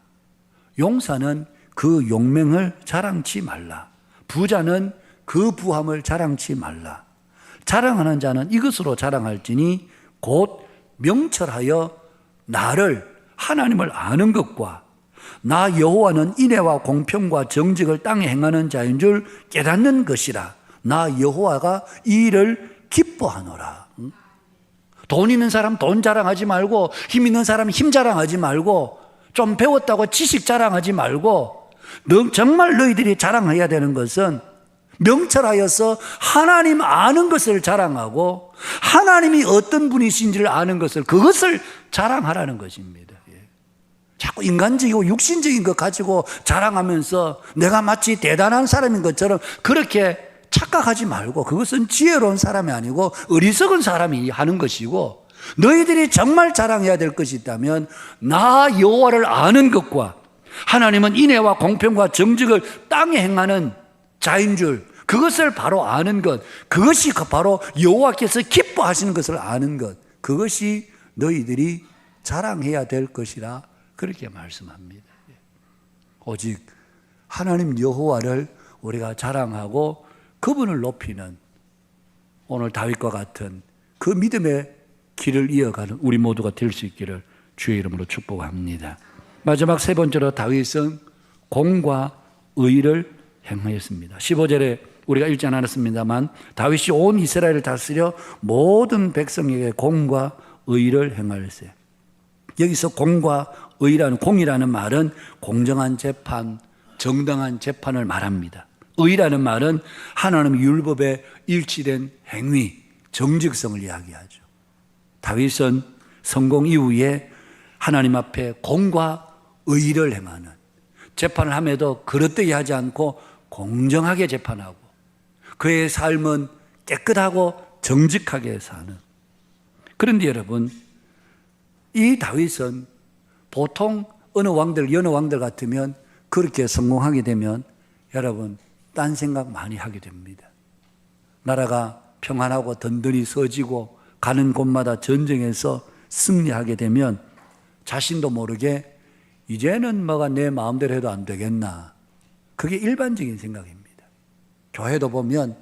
용사는 그 용맹을 자랑치 말라. 부자는 그 부함을 자랑치 말라. 자랑하는 자는 이것으로 자랑할지니 곧 명철하여 나를 하나님을 아는 것과 나 여호와는 인애와 공평과 정직을 땅에 행하는 자인 줄 깨닫는 것이라. 나 여호와가 이 일을 기뻐하노라. 돈 있는 사람 돈 자랑하지 말고, 힘 있는 사람 힘 자랑하지 말고, 좀 배웠다고 지식 자랑하지 말고, 정말 너희들이 자랑해야 되는 것은 명철하여서 하나님 아는 것을 자랑하고 하나님이 어떤 분이신지를 아는 것을, 그것을 자랑하라는 것입니다. 자꾸 인간적이고 육신적인 것 가지고 자랑하면서 내가 마치 대단한 사람인 것처럼 그렇게 착각하지 말고, 그것은 지혜로운 사람이 아니고 어리석은 사람이 하는 것이고, 너희들이 정말 자랑해야 될 것이 있다면 나 여호와를 아는 것과 하나님은 인애와 공평과 정직을 땅에 행하는 자인 줄, 그것을 바로 아는 것, 그것이 바로 여호와께서 기뻐하시는 것을 아는 것, 그것이 너희들이 자랑해야 될 것이라 그렇게 말씀합니다. 오직 하나님 여호와를 우리가 자랑하고 그분을 높이는 오늘 다윗과 같은 그 믿음의 길을 이어가는 우리 모두가 될 수 있기를 주의 이름으로 축복합니다. 마지막 세 번째로 다윗은 공과 의를 행하였습니다. 15절에 우리가 읽지 않았습니다만 다윗이 온 이스라엘을 다스려 모든 백성에게 공과 의를 행하였어요. 여기서 공과 의라는, 공이라는 말은 공정한 재판, 정당한 재판을 말합니다. 의라는 말은 하나님 율법에 일치된 행위, 정직성을 이야기하죠. 다윗은 성공 이후에 하나님 앞에 공과 의를 행하는, 재판을 함에도 그릇되게 하지 않고 공정하게 재판하고 그의 삶은 깨끗하고 정직하게 사는. 그런데 여러분, 이 다윗은 보통 어느 왕들 같으면 그렇게 성공하게 되면 여러분 딴 생각 많이 하게 됩니다. 나라가 평안하고 든든히 서지고 가는 곳마다 전쟁에서 승리하게 되면 자신도 모르게 이제는 뭐가 내 마음대로 해도 안 되겠나, 그게 일반적인 생각입니다. 교회도 보면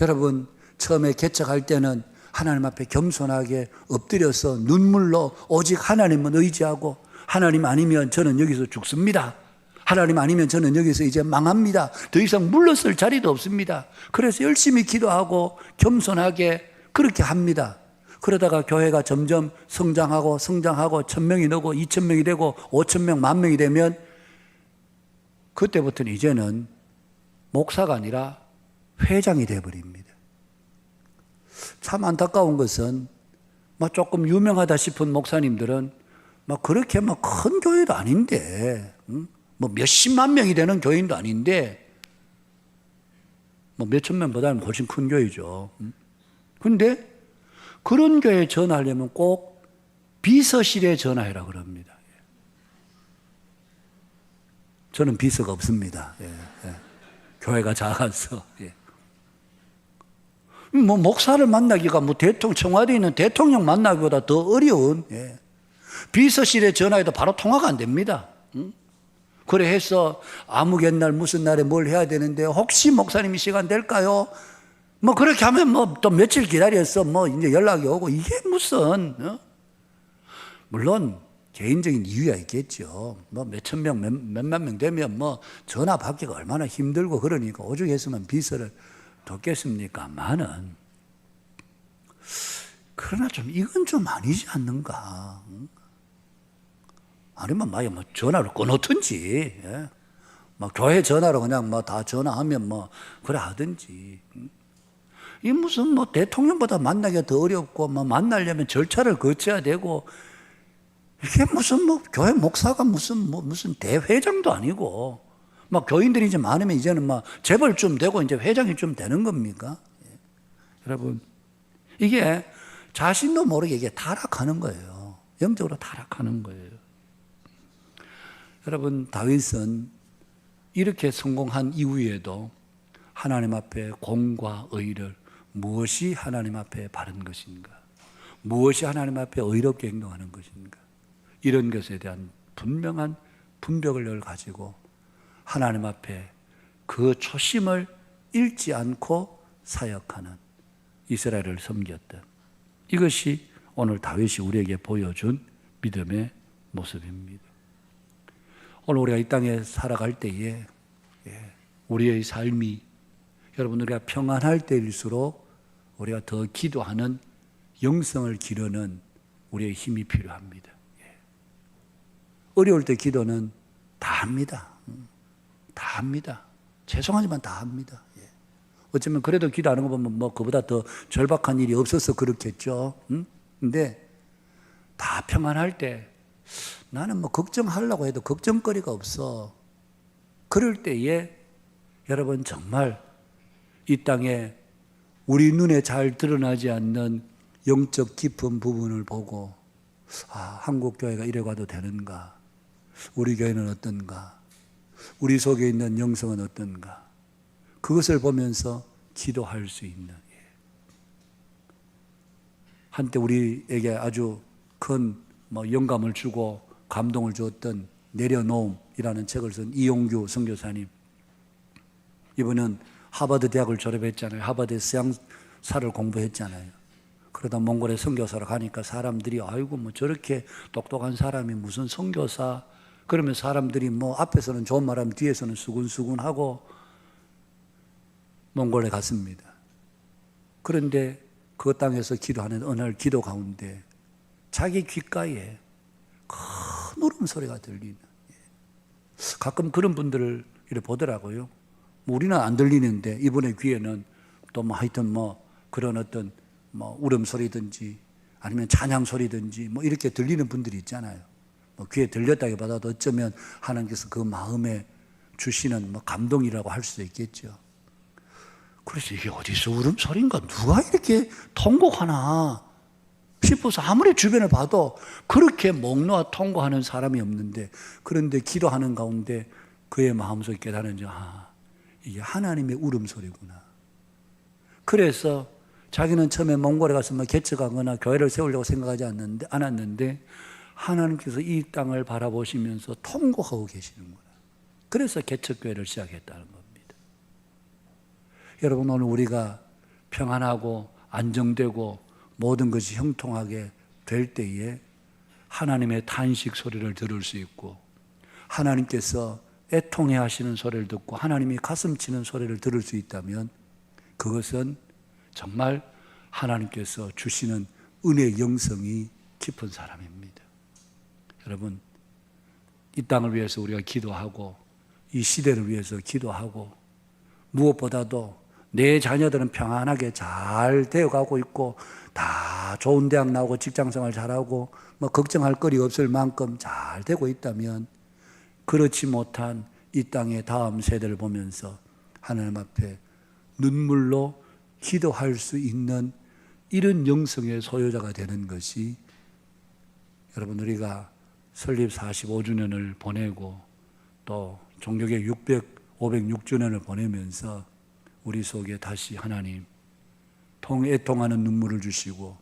여러분 처음에 개척할 때는 하나님 앞에 겸손하게 엎드려서 눈물로 오직 하나님만 의지하고, 하나님 아니면 저는 여기서 죽습니다, 하나님 아니면 저는 여기서 이제 망합니다, 더 이상 물러설 자리도 없습니다. 그래서 열심히 기도하고 겸손하게 그렇게 합니다. 그러다가 교회가 점점 성장하고 1,000명이 되고 2,000명이 되고 5,000명, 10,000명이 되면 그때부터는 이제는 목사가 아니라 회장이 되어버립니다. 참 안타까운 것은 조금 유명하다 싶은 목사님들은 그렇게 큰 교회도 아닌데, 몇십만 명이 되는 교인도 아닌데, 몇천 명보다는 훨씬 큰 교회죠. 그런데 그런 교회에 전화하려면 꼭 비서실에 전화해라 그럽니다. 저는 비서가 없습니다. 교회가 작아서. 목사를 만나기가 청와대에 있는 대통령 만나기보다 더 어려운. 비서실에 전화해도 바로 통화가 안 됩니다. 그래 해서 아무 옛날 무슨 날에 뭘 해야 되는데 혹시 목사님이 시간 될까요? 뭐 그렇게 하면 뭐 또 며칠 기다렸어 뭐 이제 연락이 오고 이게 무슨 물론 개인적인 이유가 있겠죠. 뭐 몇천 명, 몇만 명 되면 뭐 전화 받기가 얼마나 힘들고 그러니까 오죽했으면 비서를 뒀겠습니까만은 그러나 좀 이건 좀 아니지 않는가? 아니면 뭐 전화를 끊어든지, 예? 뭐 교회 전화로 그냥 뭐 다 전화하면 뭐 그래 하든지. 이 무슨 뭐 대통령보다 만나기가 더 어렵고 뭐 만나려면 절차를 거쳐야 되고 이게 무슨 뭐 교회 목사가 무슨 대회장도 아니고 막 교인들이 이제 많으면 이제는 막 재벌 좀 되고 이제 회장이 좀 되는 겁니까? 예. 여러분 이게 자신도 모르게 이게 타락하는 거예요. 영적으로 타락하는 거예요. 여러분 다윗은 이렇게 성공한 이후에도 하나님 앞에 공과 의를 무엇이 하나님 앞에 바른 것인가? 무엇이 하나님 앞에 의롭게 행동하는 것인가? 이런 것에 대한 분명한 분별을 늘 가지고 하나님 앞에 그 초심을 잃지 않고 사역하는 이스라엘을 섬겼던 이것이 오늘 다윗이 우리에게 보여준 믿음의 모습입니다. 오늘 우리가 이 땅에 살아갈 때에 우리의 삶이 여러분 우리가 평안할 때일수록 우리가 더 기도하는 영성을 기르는 우리의 힘이 필요합니다. 어려울 때 기도는 다 합니다. 다 합니다. 죄송하지만 다 합니다. 어쩌면 그래도 기도하는 거 보면 뭐 그보다 더 절박한 일이 없어서 그렇겠죠. 근데 다 평안할 때 나는 뭐 걱정하려고 해도 걱정거리가 없어. 그럴 때에 여러분 정말 이 땅에 우리 눈에 잘 드러나지 않는 영적 깊은 부분을 보고 한국 교회가 이래 가도 되는가? 우리 교회는 어떤가? 우리 속에 있는 영성은 어떤가? 그것을 보면서 기도할 수 있는 한때 우리에게 아주 큰 영감을 주고 감동을 주었던 내려놓음이라는 책을 쓴 이용규 선교사님, 이분은 하버드 대학을 졸업했잖아요. 하버드에서 서양사를 공부했잖아요. 그러다 몽골에 선교사로 가니까 사람들이 아이고 뭐 저렇게 똑똑한 사람이 무슨 선교사, 그러면 사람들이 뭐 앞에서는 좋은 말하면 뒤에서는 수군수군하고 몽골에 갔습니다. 그런데 그 땅에서 기도하는 어느 날 기도 가운데 자기 귓가에 큰 울음소리가 들리는, 가끔 그런 분들을 이렇게 보더라고요. 뭐 우리는 안 들리는데 이분의 귀에는 또 뭐 하여튼 뭐 그런 어떤 뭐 울음소리든지 아니면 찬양소리든지 뭐 이렇게 들리는 분들이 있잖아요. 뭐 귀에 들렸다기보다도 어쩌면 하나님께서 그 마음에 주시는 뭐 감동이라고 할 수도 있겠죠. 그래서 이게 어디서 울음소리인가? 누가 이렇게 통곡하나 싶어서 아무리 주변을 봐도 그렇게 목 놓아 통곡하는 사람이 없는데, 그런데 기도하는 가운데 그의 마음속에 깨달은지 이게 하나님의 울음소리구나. 그래서 자기는 처음에 몽골에 가서 뭐 개척하거나 교회를 세우려고 생각하지 않았는데 하나님께서 이 땅을 바라보시면서 통곡하고 계시는구나. 그래서 개척교회를 시작했다는 겁니다. 여러분 오늘 우리가 평안하고 안정되고 모든 것이 형통하게 될 때에 하나님의 탄식 소리를 들을 수 있고 하나님께서 애통해 하시는 소리를 듣고 하나님이 가슴 치는 소리를 들을 수 있다면 그것은 정말 하나님께서 주시는 은혜의 영성이 깊은 사람입니다. 여러분 이 땅을 위해서 우리가 기도하고 이 시대를 위해서 기도하고 무엇보다도 내 자녀들은 평안하게 잘 되어가고 있고 다 좋은 대학 나오고 직장생활 잘하고 뭐 걱정할 거리 없을 만큼 잘 되고 있다면 그렇지 못한 이 땅의 다음 세대를 보면서 하나님 앞에 눈물로 기도할 수 있는 이런 영성의 소유자가 되는 것이 여러분 우리가 설립 45주년을 보내고 또 종교계 506주년을 보내면서 우리 속에 다시 하나님 애통하는 눈물을 주시고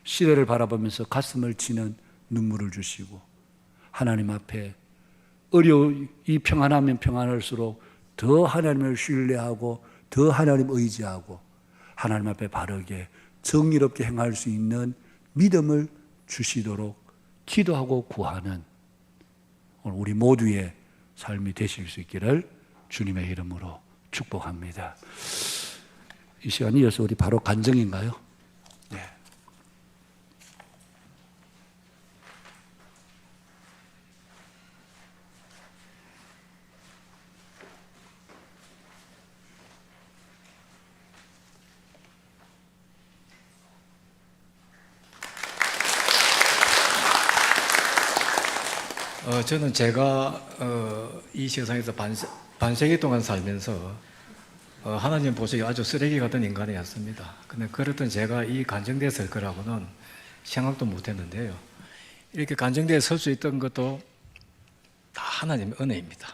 시대를 바라보면서 가슴을 치는 눈물을 주시고 하나님 앞에 이 평안하면 평안할수록 더 하나님을 신뢰하고 더 하나님 의지하고 하나님 앞에 바르게 정의롭게 행할 수 있는 믿음을 주시도록 기도하고 구하는 오늘 우리 모두의 삶이 되실 수 있기를 주님의 이름으로 축복합니다. 이 시간에 이어서 우리 바로 간증인가요? 네. 저는 제가 이 세상에서 반세기 동안 살면서 하나님 보시기에 아주 쓰레기 같은 인간이었습니다. 근데 그랬던 제가 이 간증대에 설 거라고는 생각도 못했는데요. 이렇게 간증대에 설 수 있던 것도 다 하나님의 은혜입니다.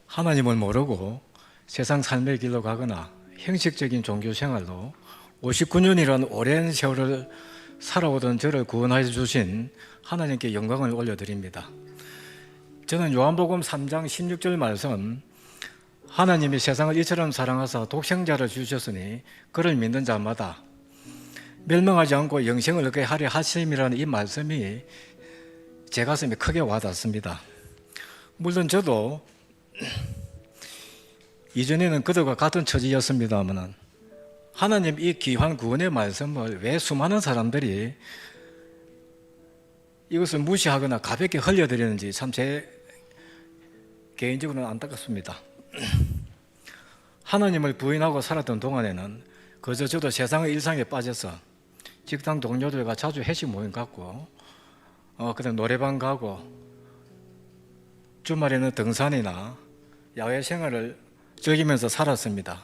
하나님을 모르고 세상 삶의 길로 가거나 형식적인 종교 생활로 59년이라는 오랜 세월을 살아오던 저를 구원하여 주신 하나님께 영광을 올려드립니다. 저는 요한복음 3장 16절 말씀, 하나님이 세상을 이처럼 사랑하사 독생자를 주셨으니 그를 믿는 자마다 멸망하지 않고 영생을 얻게 하려 하심이라는 이 말씀이 제 가슴에 크게 와닿습니다. 물론 저도 이전에는 그들과 같은 처지였습니다만 하나님 이 귀한 구원의 말씀을 왜 수많은 사람들이 이것을 무시하거나 가볍게 흘려드리는지 참 제 개인적으로는 안타깝습니다. 하나님을 부인하고 살았던 동안에는 그저 저도 세상의 일상에 빠져서 직장 동료들과 자주 회식 모임 갖고 그다음 노래방 가고 주말에는 등산이나 야외 생활을 즐기면서 살았습니다.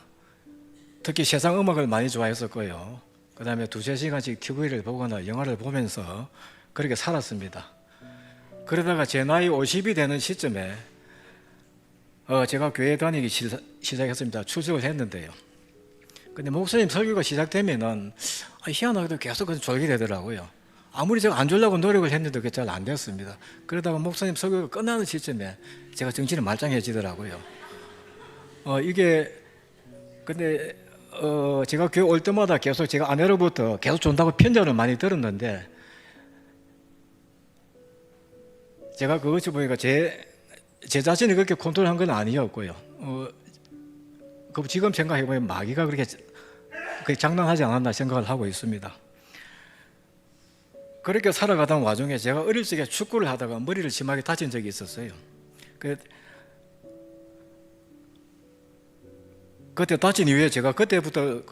특히 세상 음악을 많이 좋아했었고요. 그 다음에 2-3시간씩 TV를 보거나 영화를 보면서 그렇게 살았습니다. 그러다가 제 나이 50이 되는 시점에 제가 교회 다니기 시작했습니다. 출석을 했는데요. 근데 목사님 설교가 시작되면은 희한하게도 계속 졸게 되더라고요. 아무리 제가 안 졸려고 노력을 했는데 그게 잘 안 됐습니다. 그러다가 목사님 설교가 끝나는 시점에 제가 정신이 말짱해지더라고요. 근데 제가 교회 올 때마다 계속 제가 아내로부터 계속 존다고 편견을 많이 들었는데 제가 그것을 보니까 제 자신이 그렇게 컨트롤한 건 아니었고요. 지금 생각해보면 마귀가 그렇게 장난하지 않았나 생각을 하고 있습니다. 그렇게 살아가던 와중에 제가 어릴 적에 축구를 하다가 머리를 심하게 다친 적이 있었어요. 그때 다친 이후에 제가 그때부터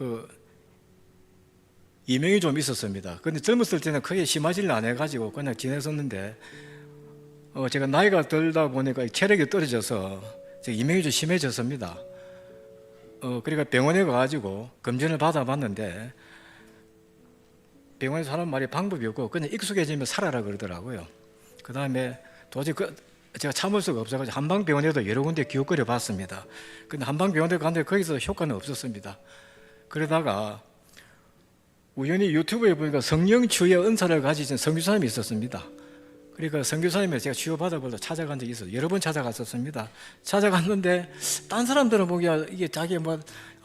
이명이 좀 있었습니다. 근데 젊었을 때는 크게 심하지는 않아가지고 그냥 지냈었는데 제가 나이가 들다 보니까 체력이 떨어져서 이명이 좀 심해졌습니다. 그러니까 병원에 가가지고 검진을 받아봤는데 병원에서 하는 말이 방법이 없고 그냥 익숙해지면 살아라 그러더라고요. 그 다음에 도저히 제가 참을 수가 없어가지고 한방병원에도 여러 군데 기웃거려 봤습니다. 근데 한방병원에 갔는데 거기서 효과는 없었습니다. 그러다가 우연히 유튜브에 보니까 성령치유의 은사를 가지신 선교사님이 있었습니다. 그러니까 선교사님을 제가 치유받아보러 찾아간 적이 있어요. 여러 번 찾아갔었습니다. 찾아갔는데 딴 사람들은 보기야 이게 자기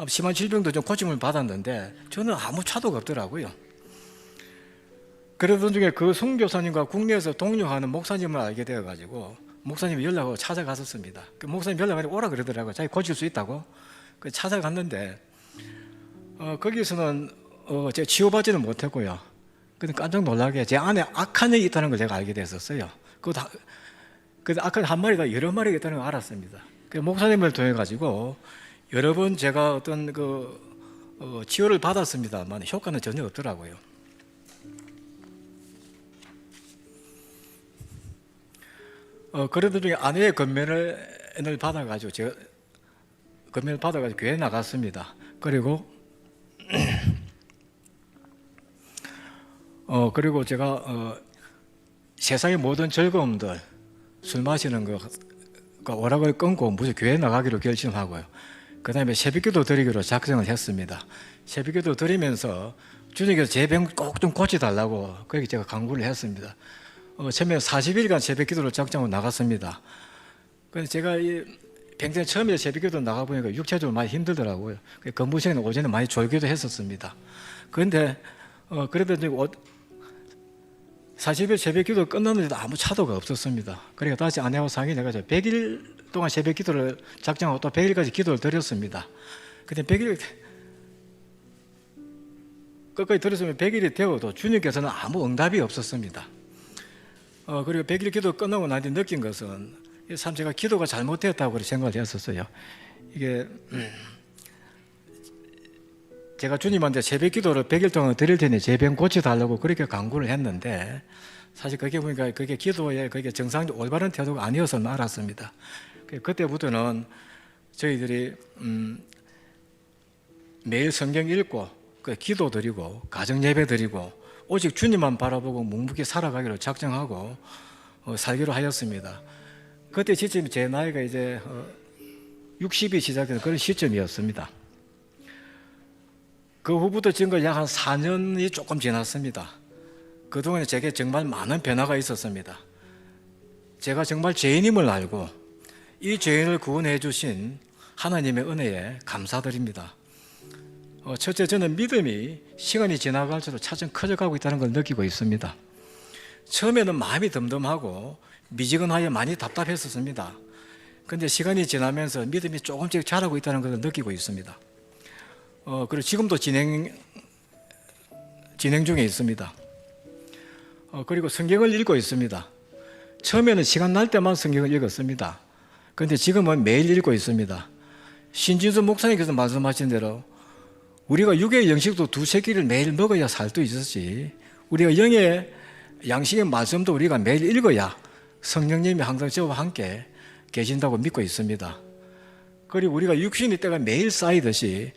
심한 질병도 좀 고침을 받았는데 저는 아무 차도가 없더라고요. 그러던 중에 그 선교사님과 국내에서 동료하는 목사님을 알게 되어가지고 목사님 연락하고 찾아갔었습니다. 그 목사님 연락하니 오라 그러더라고요. 자기 고칠 수 있다고. 찾아갔는데 거기서는 제가 치유받지는 못했고요. 근데 깜짝 놀라게 제 안에 악한 영이 있다는 걸 제가 알게 됐었어요. 그 악한 한 마리가 여러 마리가 있다는 걸 알았습니다. 그 목사님을 통해 가지고 여러 번 제가 어떤 치유를 받았습니다만 효과는 전혀 없더라고요. 그러던 중에 아내의 건면을 받아가지고 제가 건면을 받아가지고 교회 나갔습니다. 그리고 그리고 제가 세상의 모든 즐거움들, 술 마시는 거 오락을 끊고 무슨 교회 나가기로 결심하고요. 그 다음에 새벽기도 드리기로 작정을 했습니다. 새벽기도 드리면서 주님께서 제 병 꼭 좀 고쳐달라고 그렇게 제가 강구를 했습니다. 처음에 40일간 새벽기도를 작정하고 나갔습니다. 그래서 제가 평생 처음에 새벽기도 나가보니까 육체적으로 많이 힘들더라고요. 근무 시간에 오전에 많이 졸기도 했었습니다. 그런데 그래도 40일 새벽기도 끝났는데도 아무 차도가 없었습니다. 그러니까 다시 아내하고 상의해가지고 100일 동안 새벽기도를 작정하고 또 100일까지 기도를 드렸습니다. 근데 100일 끝까지 들었으면 100일이 되어도 주님께서는 아무 응답이 없었습니다. 그리고 100일 기도 끝나고 난 뒤 느낀 것은 참 제가 기도가 잘못되었다고 생각을 했었어요. 이게 제가 주님한테 새벽 기도를 100일 동안 드릴 테니 제 병 고쳐달라고 그렇게 강구를 했는데 사실 그게 보니까 그게 기도의 그게 정상적 올바른 태도가 아니었음을 알았습니다. 그때부터는 저희들이 매일 성경 읽고 기도 드리고 가정 예배 드리고 오직 주님만 바라보고 묵묵히 살아가기로 작정하고 살기로 하였습니다. 그때 시점이 제 나이가 이제 60이 시작된 그런 시점이었습니다. 그 후부터 지금까지 약 한 4년이 조금 지났습니다. 그동안에 제게 정말 많은 변화가 있었습니다. 제가 정말 죄인임을 알고 이 죄인을 구원해 주신 하나님의 은혜에 감사드립니다. 첫째, 저는 믿음이 시간이 지나갈수록 차츰 커져가고 있다는 걸 느끼고 있습니다. 처음에는 마음이 덤덤하고 미지근하여 많이 답답했었습니다. 그런데 시간이 지나면서 믿음이 조금씩 자라고 있다는 것을 느끼고 있습니다. 그리고 지금도 진행 중에 있습니다. 그리고 성경을 읽고 있습니다. 처음에는 시간 날 때만 성경을 읽었습니다. 그런데 지금은 매일 읽고 있습니다. 신진수 목사님께서 말씀하신 대로 우리가 육의 영식도 2-3끼를 매일 먹어야 살 수 있었지, 우리가 영의 양식의 말씀도 우리가 매일 읽어야 성령님이 항상 저와 함께 계신다고 믿고 있습니다. 그리고 우리가 육신의 때가 매일 쌓이듯이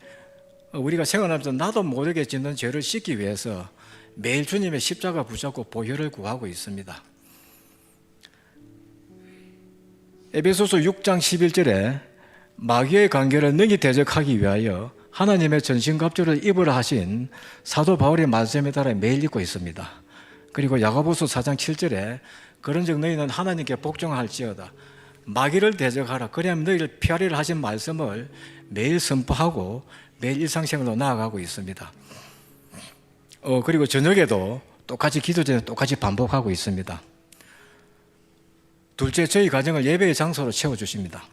우리가 생활하면서 나도 모르게 짓는 죄를 씻기 위해서 매일 주님의 십자가 붙잡고 보혈을 구하고 있습니다. 에베소서 6장 11절에 마귀의 관계를 능히 대적하기 위하여 하나님의 전신갑주를 입으라 하신 사도 바울의 말씀에 따라 매일 읽고 있습니다. 그리고 야고보서 4장 7절에 그런즉 너희는 하나님께 복종할지어다 마귀를 대적하라 그리하면 너희를 피하리라 하신 말씀을 매일 선포하고 매일 일상생활로 나아가고 있습니다. 그리고 저녁에도 똑같이 기도 전에 똑같이 반복하고 있습니다. 둘째, 저희 가정을 예배의 장소로 채워주십니다.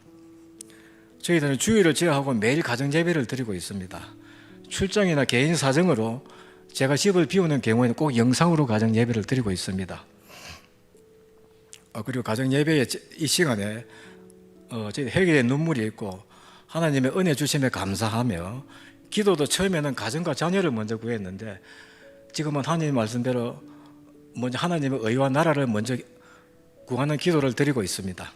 저희들은 주일을 제어하고 매일 가정 예배를 드리고 있습니다. 출장이나 개인 사정으로 제가 집을 비우는 경우에는 꼭 영상으로 가정 예배를 드리고 있습니다. 그리고 가정 예배의 이 시간에 저희 회개의 눈물이 있고 하나님의 은혜 주심에 감사하며 기도도 처음에는 가정과 자녀를 먼저 구했는데 지금은 하나님 말씀대로 먼저 하나님의 의와 나라를 먼저 구하는 기도를 드리고 있습니다.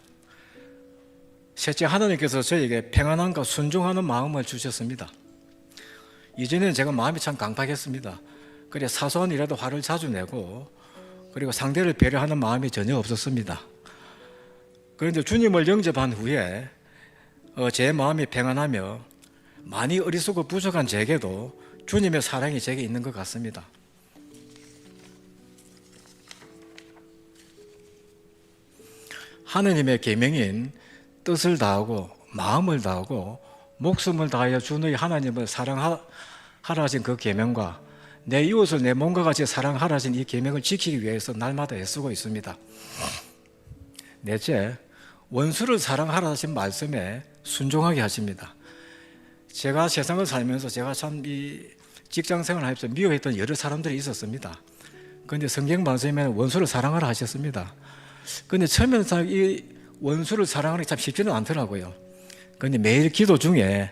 셋째, 하나님께서 저에게 평안함과 순종하는 마음을 주셨습니다. 이전에는 제가 마음이 참 강팍했습니다. 그래 사소한 일에도 화를 자주 내고 그리고 상대를 배려하는 마음이 전혀 없었습니다. 그런데 주님을 영접한 후에 제 마음이 평안하며 많이 어리석고 부족한 제게도 주님의 사랑이 제게 있는 것 같습니다. 하느님의 계명인 뜻을 다하고 마음을 다하고 목숨을 다하여 주 너희 하나님을 사랑하라 하신 그 계명과 내 이웃을 내 몸과 같이 사랑하라 하신 이 계명을 지키기 위해서 날마다 애쓰고 있습니다. 넷째, 원수를 사랑하라 하신 말씀에 순종하게 하십니다. 제가 세상을 살면서 제가 참 이 직장 생활하면서 미워했던 여러 사람들이 있었습니다. 그런데 성경 말씀에는 원수를 사랑하라 하셨습니다. 그런데 처음에는 이 원수를 사랑하는 게 참 쉽지는 않더라고요. 그런데 매일 기도 중에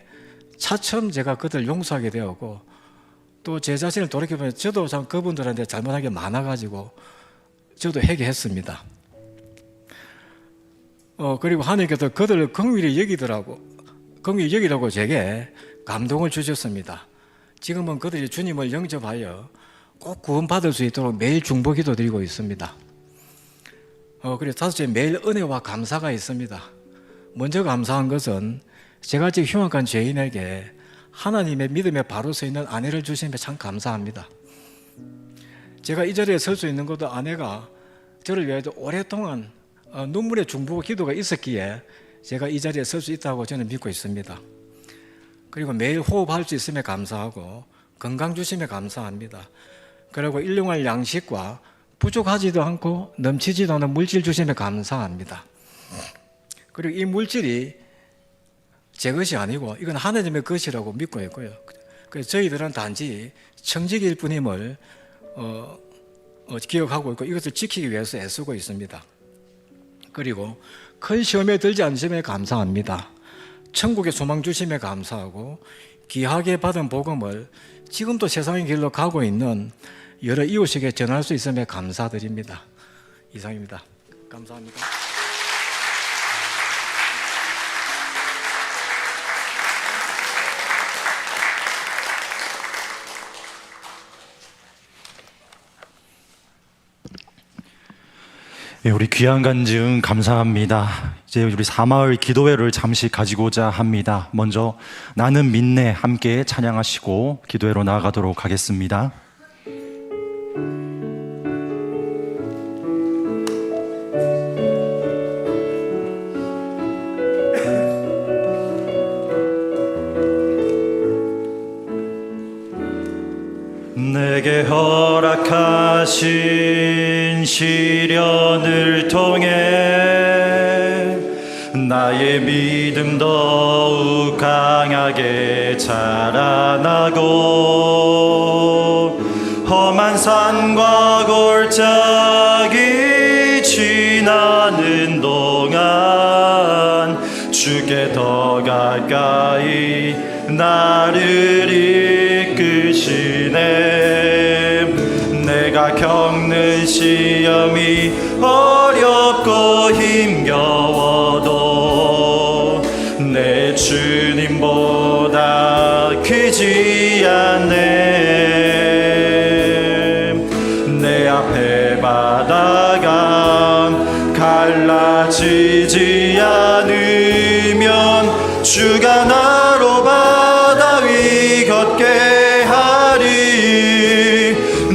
차츰 제가 그들을 용서하게 되었고 또 제 자신을 돌이켜보면 저도 참 그분들한테 잘못한 게 많아가지고 저도 회개했습니다. 그리고 하나님께서 그들을 긍휼히 여기라고 제게 감동을 주셨습니다. 지금은 그들이 주님을 영접하여 꼭 구원받을 수 있도록 매일 중보기도 드리고 있습니다. 그리고 다섯째, 매일 은혜와 감사가 있습니다. 먼저 감사한 것은 제가 지금 흉악한 죄인에게 하나님의 믿음에 바로 서 있는 아내를 주심에 참 감사합니다. 제가 이 자리에 설 수 있는 것도 아내가 저를 위해서 오랫동안 눈물의 중보와 기도가 있었기에 제가 이 자리에 설 수 있다고 저는 믿고 있습니다. 그리고 매일 호흡할 수 있음에 감사하고 건강 주심에 감사합니다. 그리고 일용할 양식과 부족하지도 않고 넘치지도 않은 물질 주심에 감사합니다. 그리고 이 물질이 제 것이 아니고 이건 하나님의 것이라고 믿고 있고요. 그래서 저희들은 단지 청직일 뿐임을 기억하고 있고 이것을 지키기 위해서 애쓰고 있습니다. 그리고 큰 시험에 들지 않으심에 감사합니다. 천국의 소망 주심에 감사하고 귀하게 받은 복음을 지금도 세상의 길로 가고 있는 여러 이웃에게 전할 수 있음에 감사드립니다. 이상입니다. 감사합니다. 예, 우리 귀한 간증 감사합니다. 이제 우리 사마을 기도회를 잠시 가지고자 합니다. 먼저 나는 믿네 함께 찬양하시고 기도회로 나아가도록 하겠습니다. 내게 허락하신 시련을 통해 나의 믿음 더욱 강하게 자라나고 험한 산과 골짜기 지나는 동안 주께 더 가까이 나를 이끄시네. 내가 겪는 시험이 어렵고 힘겨워도 내 주님보다 귀지않네. 내 앞에 바다가 갈라지지 않으면 주가 나로 바다 위 걷게 하리.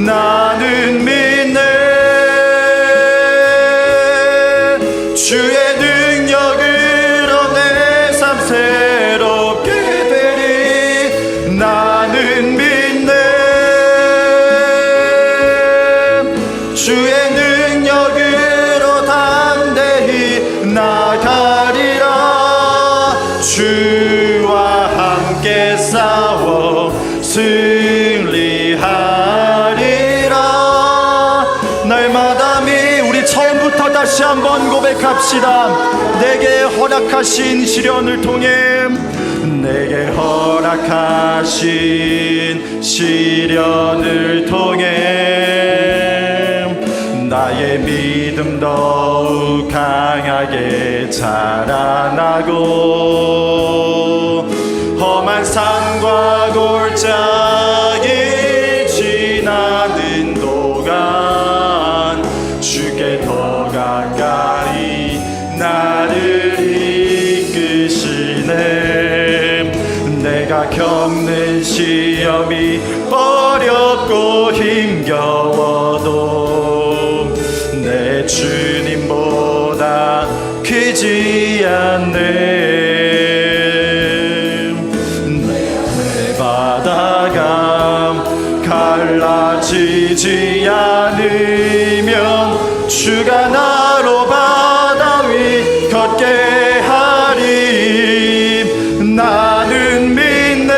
나는 믿네. 주의 능력으로 내 삶 새롭게 되리. 나는 믿네. 주의 능력으로 담대히 나가리라. 주와 함께 싸워 승리하리라. 날마다 우리 처음부터 다시 한번 고백합시다. 내게 허락하신 시련을 통해 내게 허락하신 시련을 통해 나의 믿음 더욱 강하게 자라나고 험한 산과 골짜기 지나는 동안 주께 더 가까이 나를 이끄시네. 내가 겪는 시험이 어렵고 힘겨워도 내 주님보다 귀지않네. 내 바다가 갈라지지 않으면 주가 나로 바다 위 걷게 하리. 나는 믿네.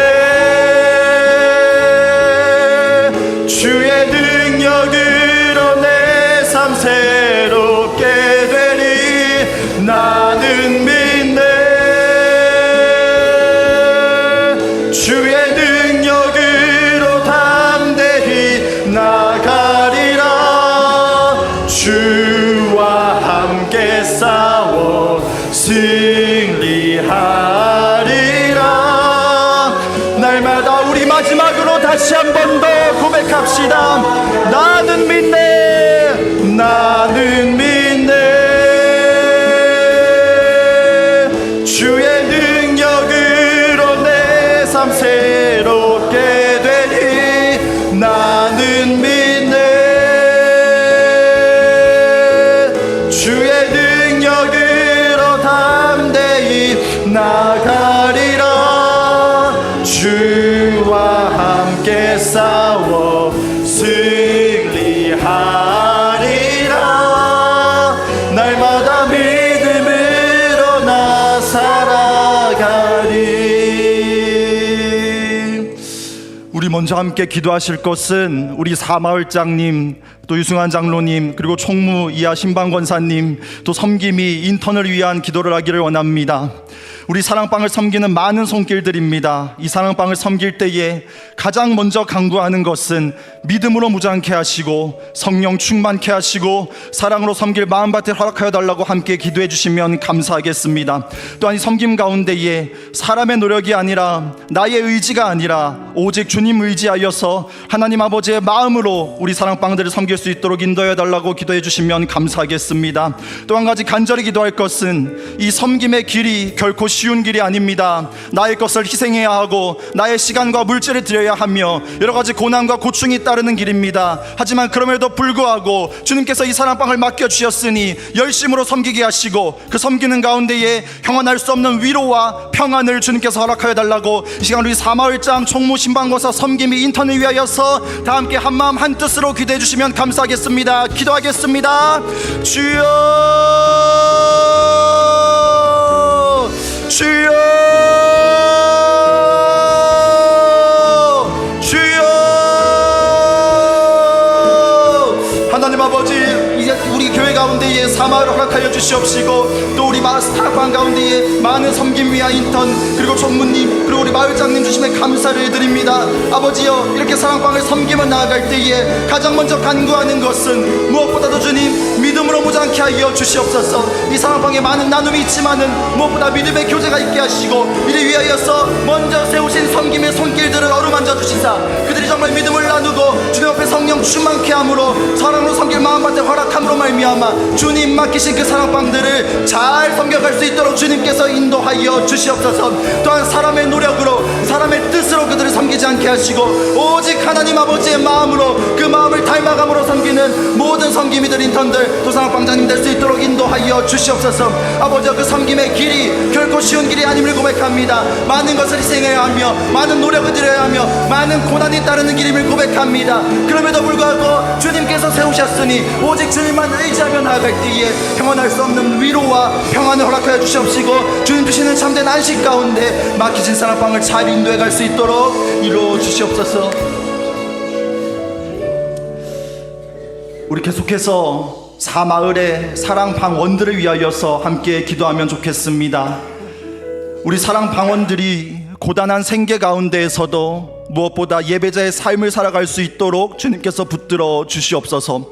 주의 능력으로 내 삶 새롭게 되리. 나는 믿네. 주의 능력으로 담대히 나가리라. 주와 함께 싸워 승리하리라. 날마다 우리 마지막으로 다시 한 번 더 고백합시다. 나는 믿네. 나는 믿네. 주의 능력을 싸워 승리하리라. 날마다 믿음으로 나 살아가리. 우리 먼저 함께 기도하실 것은 우리 사마을장님, 또 유승환 장로님, 그리고 총무 이하 신방권사님, 또 섬김이 인턴을 위한 기도를 하기를 원합니다. 우리 사랑방을 섬기는 많은 손길들입니다. 이 사랑방을 섬길 때에 가장 먼저 강구하는 것은 믿음으로 무장케 하시고 성령 충만케 하시고 사랑으로 섬길 마음밭에 허락하여 달라고 함께 기도해 주시면 감사하겠습니다. 또한 이 섬김 가운데에 사람의 노력이 아니라 나의 의지가 아니라 오직 주님 의지하여서 하나님 아버지의 마음으로 우리 사랑방들을 섬길 수 있도록 인도해 달라고 기도해 주시면 감사하겠습니다. 또 한 가지 간절히 기도할 것은 이 섬김의 길이 결코 쉬운 길이 아닙니다. 나의 것을 희생해야 하고 나의 시간과 물질을 들여야 하며 여러 가지 고난과 고충이 따르는 길입니다. 하지만 그럼에도 불구하고 주님께서 이 사랑방을 맡겨주셨으니 열심으로 섬기게 하시고 그 섬기는 가운데에 형언할 수 없는 위로와 평안을 주님께서 허락하여 달라고 이 시간 우리 사마을장 총무 신방권사 섬김이 인턴을 위하여서 다 함께 한마음 한뜻으로 기도해 주시면 감사하겠습니다. 기도하겠습니다. 주여, 주여, 하나님 아버지, 이제 우리 교회 가운데에 사마을을 허락하여 주시옵시고 또 우리 사랑방 가운데에 많은 섬김 위한 인턴 그리고 총무님 그리고 우리 마을장님 주심에 감사를 드립니다. 아버지여, 이렇게 사랑방을 섬기며 나아갈 때에 가장 먼저 간구하는 것은 무엇보다도 주님 믿음으로 무장케 하여 주시옵소서. 이 사랑방에 많은 나눔이 있지만은 무엇보다 믿음의 교제가 있게 하시고 이를 위하여서 먼저 세우신 섬김의 손길들을 어루만져 주시사 그들이 정말 믿음을 나누고 주님 앞에 성령 충만케 함으로 사랑으로 섬길 마음밭에 허락함으로 말미암아 주님 맡기신 그 사랑방들을 잘 섬겨갈 수 있도록 주님께서 인도하여 주시옵소서. 또한 사람의 노력으로 사람의 뜻으로 그들을 섬기지 않게 하시고 오직 하나님 아버지의 마음으로 그 마음을 닮아감으로 섬기는 모든 섬김이들 인턴들 또 사랑방장님 될 수 있도록 인도하여 주시옵소서. 아버지여, 그 섬김의 길이 결코 쉬운 길이 아님을 고백합니다. 많은 것을 희생해야 하며 많은 노력을 들여야 하며 많은 고난이 따르는 길임을 고백합니다. 그럼에도 불구하고 주님께서 세우셨으니 오직 주님만 의지하며 나아갈 때에 평안할 수 없는 위로와 평안을 허락하여 주시옵시고 주님 주시는 참된 안식 가운데 막히진 사랑방을 잘 인도해 갈 수 있도록 이루어 주시옵소서. 우리 계속해서 사마을의 사랑방원들을 위하여서 함께 기도하면 좋겠습니다. 우리 사랑방원들이 고단한 생계 가운데에서도 무엇보다 예배자의 삶을 살아갈 수 있도록 주님께서 붙들어 주시옵소서.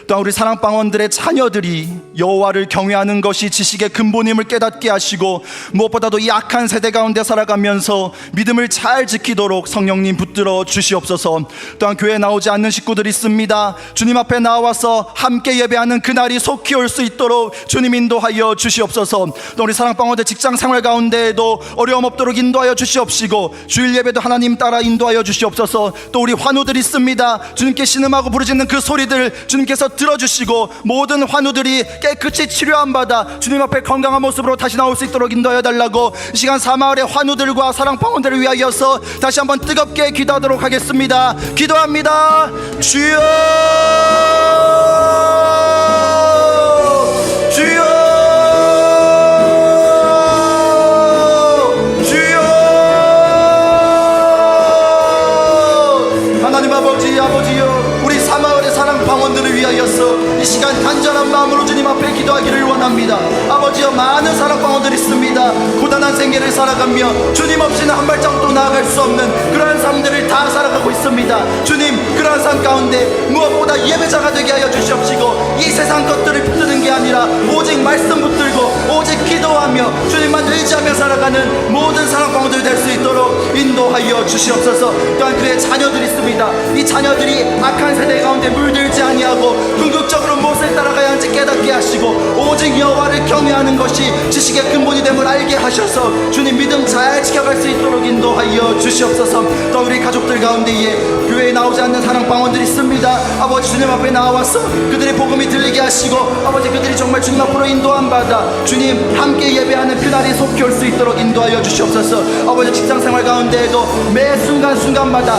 또한 우리 사랑방원들의 자녀들이 여호와를 경외하는 것이 지식의 근본임을 깨닫게 하시고 무엇보다도 이 악한 세대 가운데 살아가면서 믿음을 잘 지키도록 성령님 붙들어 주시옵소서. 또한 교회에 나오지 않는 식구들이 있습니다. 주님 앞에 나와서 함께 예배하는 그날이 속히 올 수 있도록 주님 인도하여 주시옵소서. 또 우리 사랑방원들 직장 생활 가운데에도 어려움 없도록 인도하여 주시옵시고 주일 예배도 하나님 따라 인도하여 주시옵소서. 또 우리 환우들 있습니다. 주님께 신음하고 부르짖는 그 소리들 주님께서 들어주시고 모든 환우들이 깨끗이 치료함 받아 주님 앞에 건강한 모습으로 다시 나올 수 있도록 인도하여 달라고 이 시간 사마을의 환우들과 사랑방원들을 위하여서 다시 한번 뜨겁게 기도하도록 하겠습니다. 기도합니다. 주여, 주여, 주여. 하나님 아버지여, 우리 사마을의 사랑방원들을 위하여서 이 시간 간절한 마음으로 주님 앞에 기도하기를 원합니다. 아버지여, 많은 사랑방원들이 있습니다. 고단한 생계를 살아가며 주님 없이는 한 발짝도 나아갈 수 없는 그러한 삶들을 다 살아가고 있습니다. 주님, 그러한 삶 가운데 무엇보다 예배자가 되게 하여 주시옵시고 이 세상 것들을 붙드는 게 아니라 오직 말씀 붙들고 오직 기도하며 주님만 의지하며 살아가는 모든 사랑방원들 될 수 있도록 인도하여 주시옵소서. 또한 그의 자녀들이 있습니다. 이 우리 자녀들이 악한 세대 가운데 물들지 아니하고 궁극적으로 무엇을 따라가야 하는지 깨닫게 하시고 오직 여호와를 경외하는 것이 지식의 근본이 됨을 알게 하셔서 주님 믿음 잘 지켜갈 수 있도록 인도하여 주시옵소서. 또 우리 가족들 가운데에 교회에 나오지 않는 사랑방언들이 있습니다. 아버지 주님 앞에 나와서 그들의 복음이 들리게 하시고 아버지 그들이 정말 주님 앞으로 인도함 받아 주님 함께 예배하는 그날이 속히 올 수 있도록 인도하여 주시옵소서. 아버지 직장생활 가운데에도 매 순간순간마다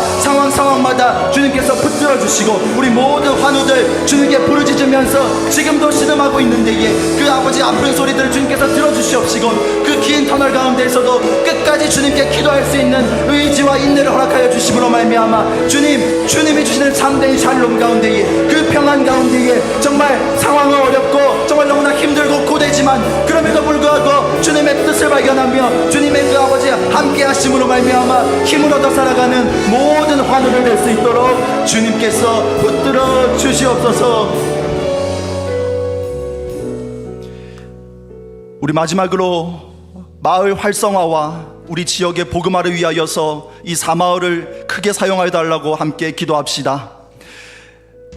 상황마다 주님께서 붙들어 주시고 우리 모든 환우들 주님께 부르짖으면서 지금도 신음하고 있는데에 그 아버지 아픈 소리들을 주님께서 들어주시옵시고 그 긴 터널 가운데에서도 끝까지 주님께 기도할 수 있는 의지와 인내를 허락하여 주심으로 말미암아 주님이 주시는 참된 샬롬 가운데에 그 평안 가운데에 정말 상황은 어렵고 정말 너무나 힘들고 고되지만 그럼에도 불구하고 주님의 뜻을 발견하며 주님의 그 아버지 함께 하심으로 말미암아 힘을 얻어 살아가는 모든 환우를 낼 수 있도록 주님께서 붙들어 주시옵소서. 우리 마지막으로 마을 활성화와 우리 지역의 복음화를 위하여서 이 사마을을 크게 사용하여 달라고 함께 기도합시다.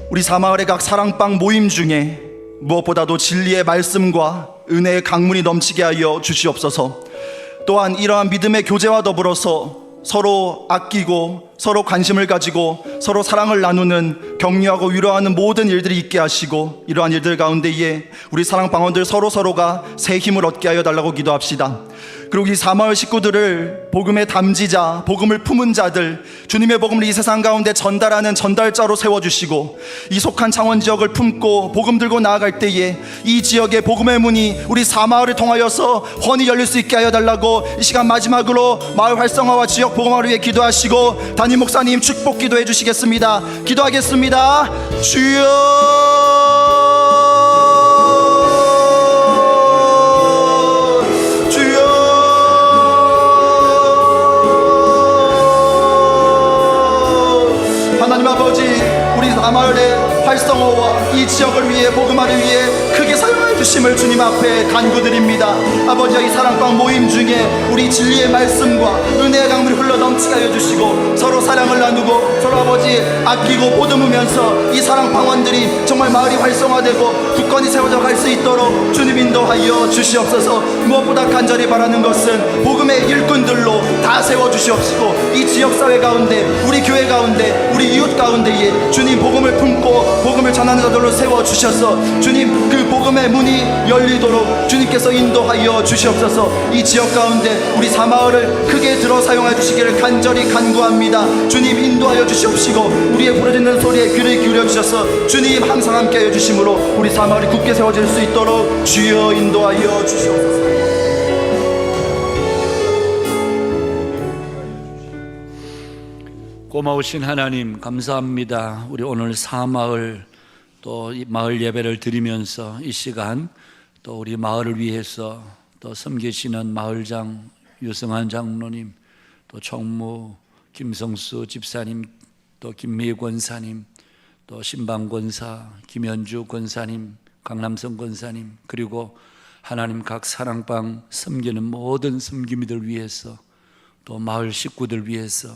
우리 사마을의 각 사랑방 모임 중에 무엇보다도 진리의 말씀과 은혜의 강물이 넘치게 하여 주시옵소서. 또한 이러한 믿음의 교제와 더불어서 서로 아끼고 서로 관심을 가지고 서로 사랑을 나누는 격려하고 위로하는 모든 일들이 있게 하시고 이러한 일들 가운데에 우리 사랑방언들 서로가 새 힘을 얻게 하여 달라고 기도합시다. 그리고 이 사마을 식구들을 복음의 담지자, 복음을 품은 자들, 주님의 복음을 이 세상 가운데 전달하는 전달자로 세워주시고 이 속한 창원 지역을 품고 복음 들고 나아갈 때에 이 지역의 복음의 문이 우리 사마을을 통하여서 훤히 열릴 수 있게 하여 달라고 이 시간 마지막으로 마을 활성화와 지역 복음화를 위해 기도하시고 담임 목사님 축복 기도해 주시겠습니다. 기도하겠습니다. 주여 하나님 아버지 우리 사마을의 활성화와 이 지역을 위해 복음화를 위해 크게 사용하여 주심을 주님 앞에 간구드립니다. 아버지와 이 사랑방 모임 중에 우리 진리의 말씀과 은혜의 강물이 흘러 넘치게 하여 주시고 서로 사랑을 나누고 서로 아버지 아끼고 보듬으면서 이 사랑방원들이 정말 마을이 활성화되고 굳건히 세워져 갈 수 있도록 주님 인도하여 주시옵소서. 무엇보다 간절히 바라는 것은 복음의 일꾼들로 다 세워주시옵시고 이 지역사회 가운데 우리 교회 가운데 우리 이웃 가운데에 주님 복음을 품고 복음을 전하는 자들로 세워주셔서 주님 그 복음의 문이 열리도록 주님께서 인도하여 주시옵소서. 이 지역 가운데 우리 사마을을 크게 들어 사용하여 주시기를 간절히 간구합니다. 주님 인도하여 주시옵시고 우리의 부르짖는 소리에 귀를 기울여 주셔서 주님 항상 함께 하여 주심으로 우리 사마을이 굳게 세워질 수 있도록 주여 인도하여 주시옵소서. 고마우신 하나님 감사합니다. 우리 오늘 사마을 또 이 마을 예배를 드리면서 이 시간 또 우리 마을을 위해서 또 섬기시는 마을장 유성한 장로님 또 총무 김성수 집사님 또 김미 권사님 또 신방 권사 김현주 권사님 강남성 권사님 그리고 하나님 각 사랑방 섬기는 모든 섬김이들 위해서 또 마을 식구들 위해서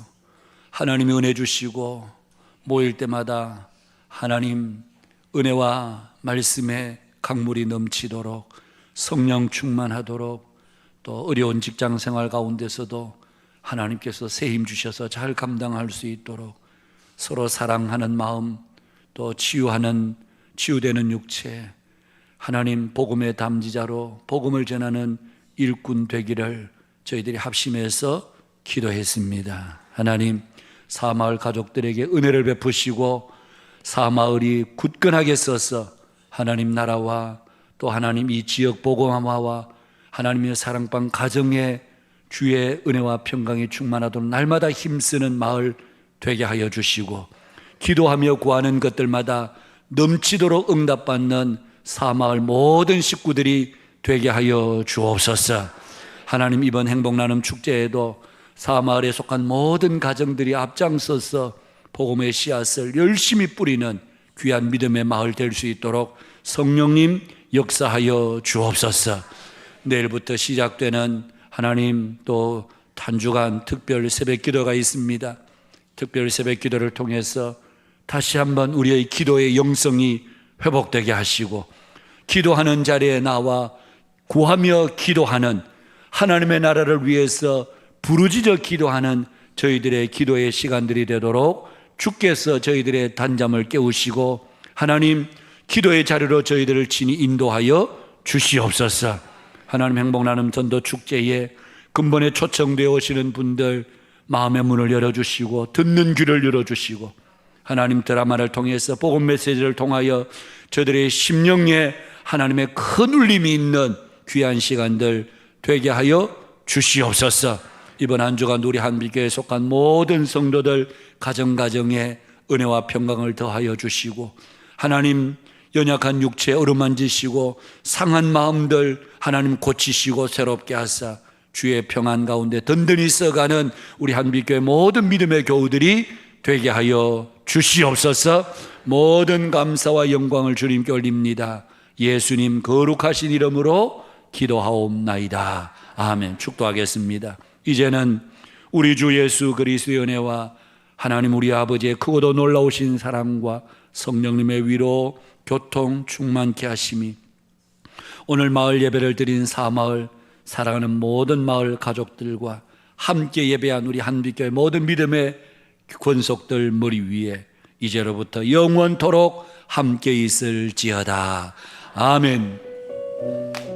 하나님이 은혜 주시고 모일 때마다 하나님 은혜와 말씀의 강물이 넘치도록 성령 충만하도록 또 어려운 직장 생활 가운데서도 하나님께서 새 힘 주셔서 잘 감당할 수 있도록 서로 사랑하는 마음 또 치유되는 육체 하나님 복음의 담지자로 복음을 전하는 일꾼 되기를 저희들이 합심해서 기도했습니다. 하나님 사마을 가족들에게 은혜를 베푸시고 사마을이 굳건하게 서서 하나님 나라와 또 하나님 이 지역 복음화와 하나님의 사랑방 가정에 주의 은혜와 평강이 충만하도록 날마다 힘쓰는 마을 되게 하여 주시고 기도하며 구하는 것들마다 넘치도록 응답받는 사마을 모든 식구들이 되게 하여 주옵소서. 하나님 이번 행복나눔 축제에도 사마을에 속한 모든 가정들이 앞장서서 복음의 씨앗을 열심히 뿌리는 귀한 믿음의 마을 될 수 있도록 성령님 역사하여 주옵소서. 내일부터 시작되는 하나님 또 단주간 특별 새벽 기도가 있습니다. 특별 새벽 기도를 통해서 다시 한번 우리의 기도의 영성이 회복되게 하시고 기도하는 자리에 나와 구하며 기도하는 하나님의 나라를 위해서 부르짖어 기도하는 저희들의 기도의 시간들이 되도록 주께서 저희들의 단잠을 깨우시고 하나님 기도의 자리로 저희들을 친히 인도하여 주시옵소서. 하나님 행복 나눔 전도 축제에 근본에 초청되어 오시는 분들 마음의 문을 열어주시고 듣는 귀를 열어주시고 하나님 드라마를 통해서 복음 메시지를 통하여 저들의 심령에 하나님의 큰 울림이 있는 귀한 시간들 되게 하여 주시옵소서. 이번 한 주간 우리 한빛교회에 속한 모든 성도들 가정가정에 은혜와 평강을 더하여 주시고 하나님 연약한 육체 어루만지시고 상한 마음들 하나님 고치시고 새롭게 하사 주의 평안 가운데 든든히 써가는 우리 한빛교회 모든 믿음의 교우들이 되게 하여 주시옵소서. 모든 감사와 영광을 주님께 올립니다. 예수님 거룩하신 이름으로 기도하옵나이다. 아멘. 축도하겠습니다. 이제는 우리 주 예수 그리스도의 은혜와 하나님 우리 아버지의 크고도 놀라우신 사랑과 성령님의 위로 교통 충만케 하심이 오늘 마을 예배를 드린 사마을 사랑하는 모든 마을 가족들과 함께 예배한 우리 한빛교회 모든 믿음의 권속들 머리 위에 이제로부터 영원토록 함께 있을지어다. 아멘.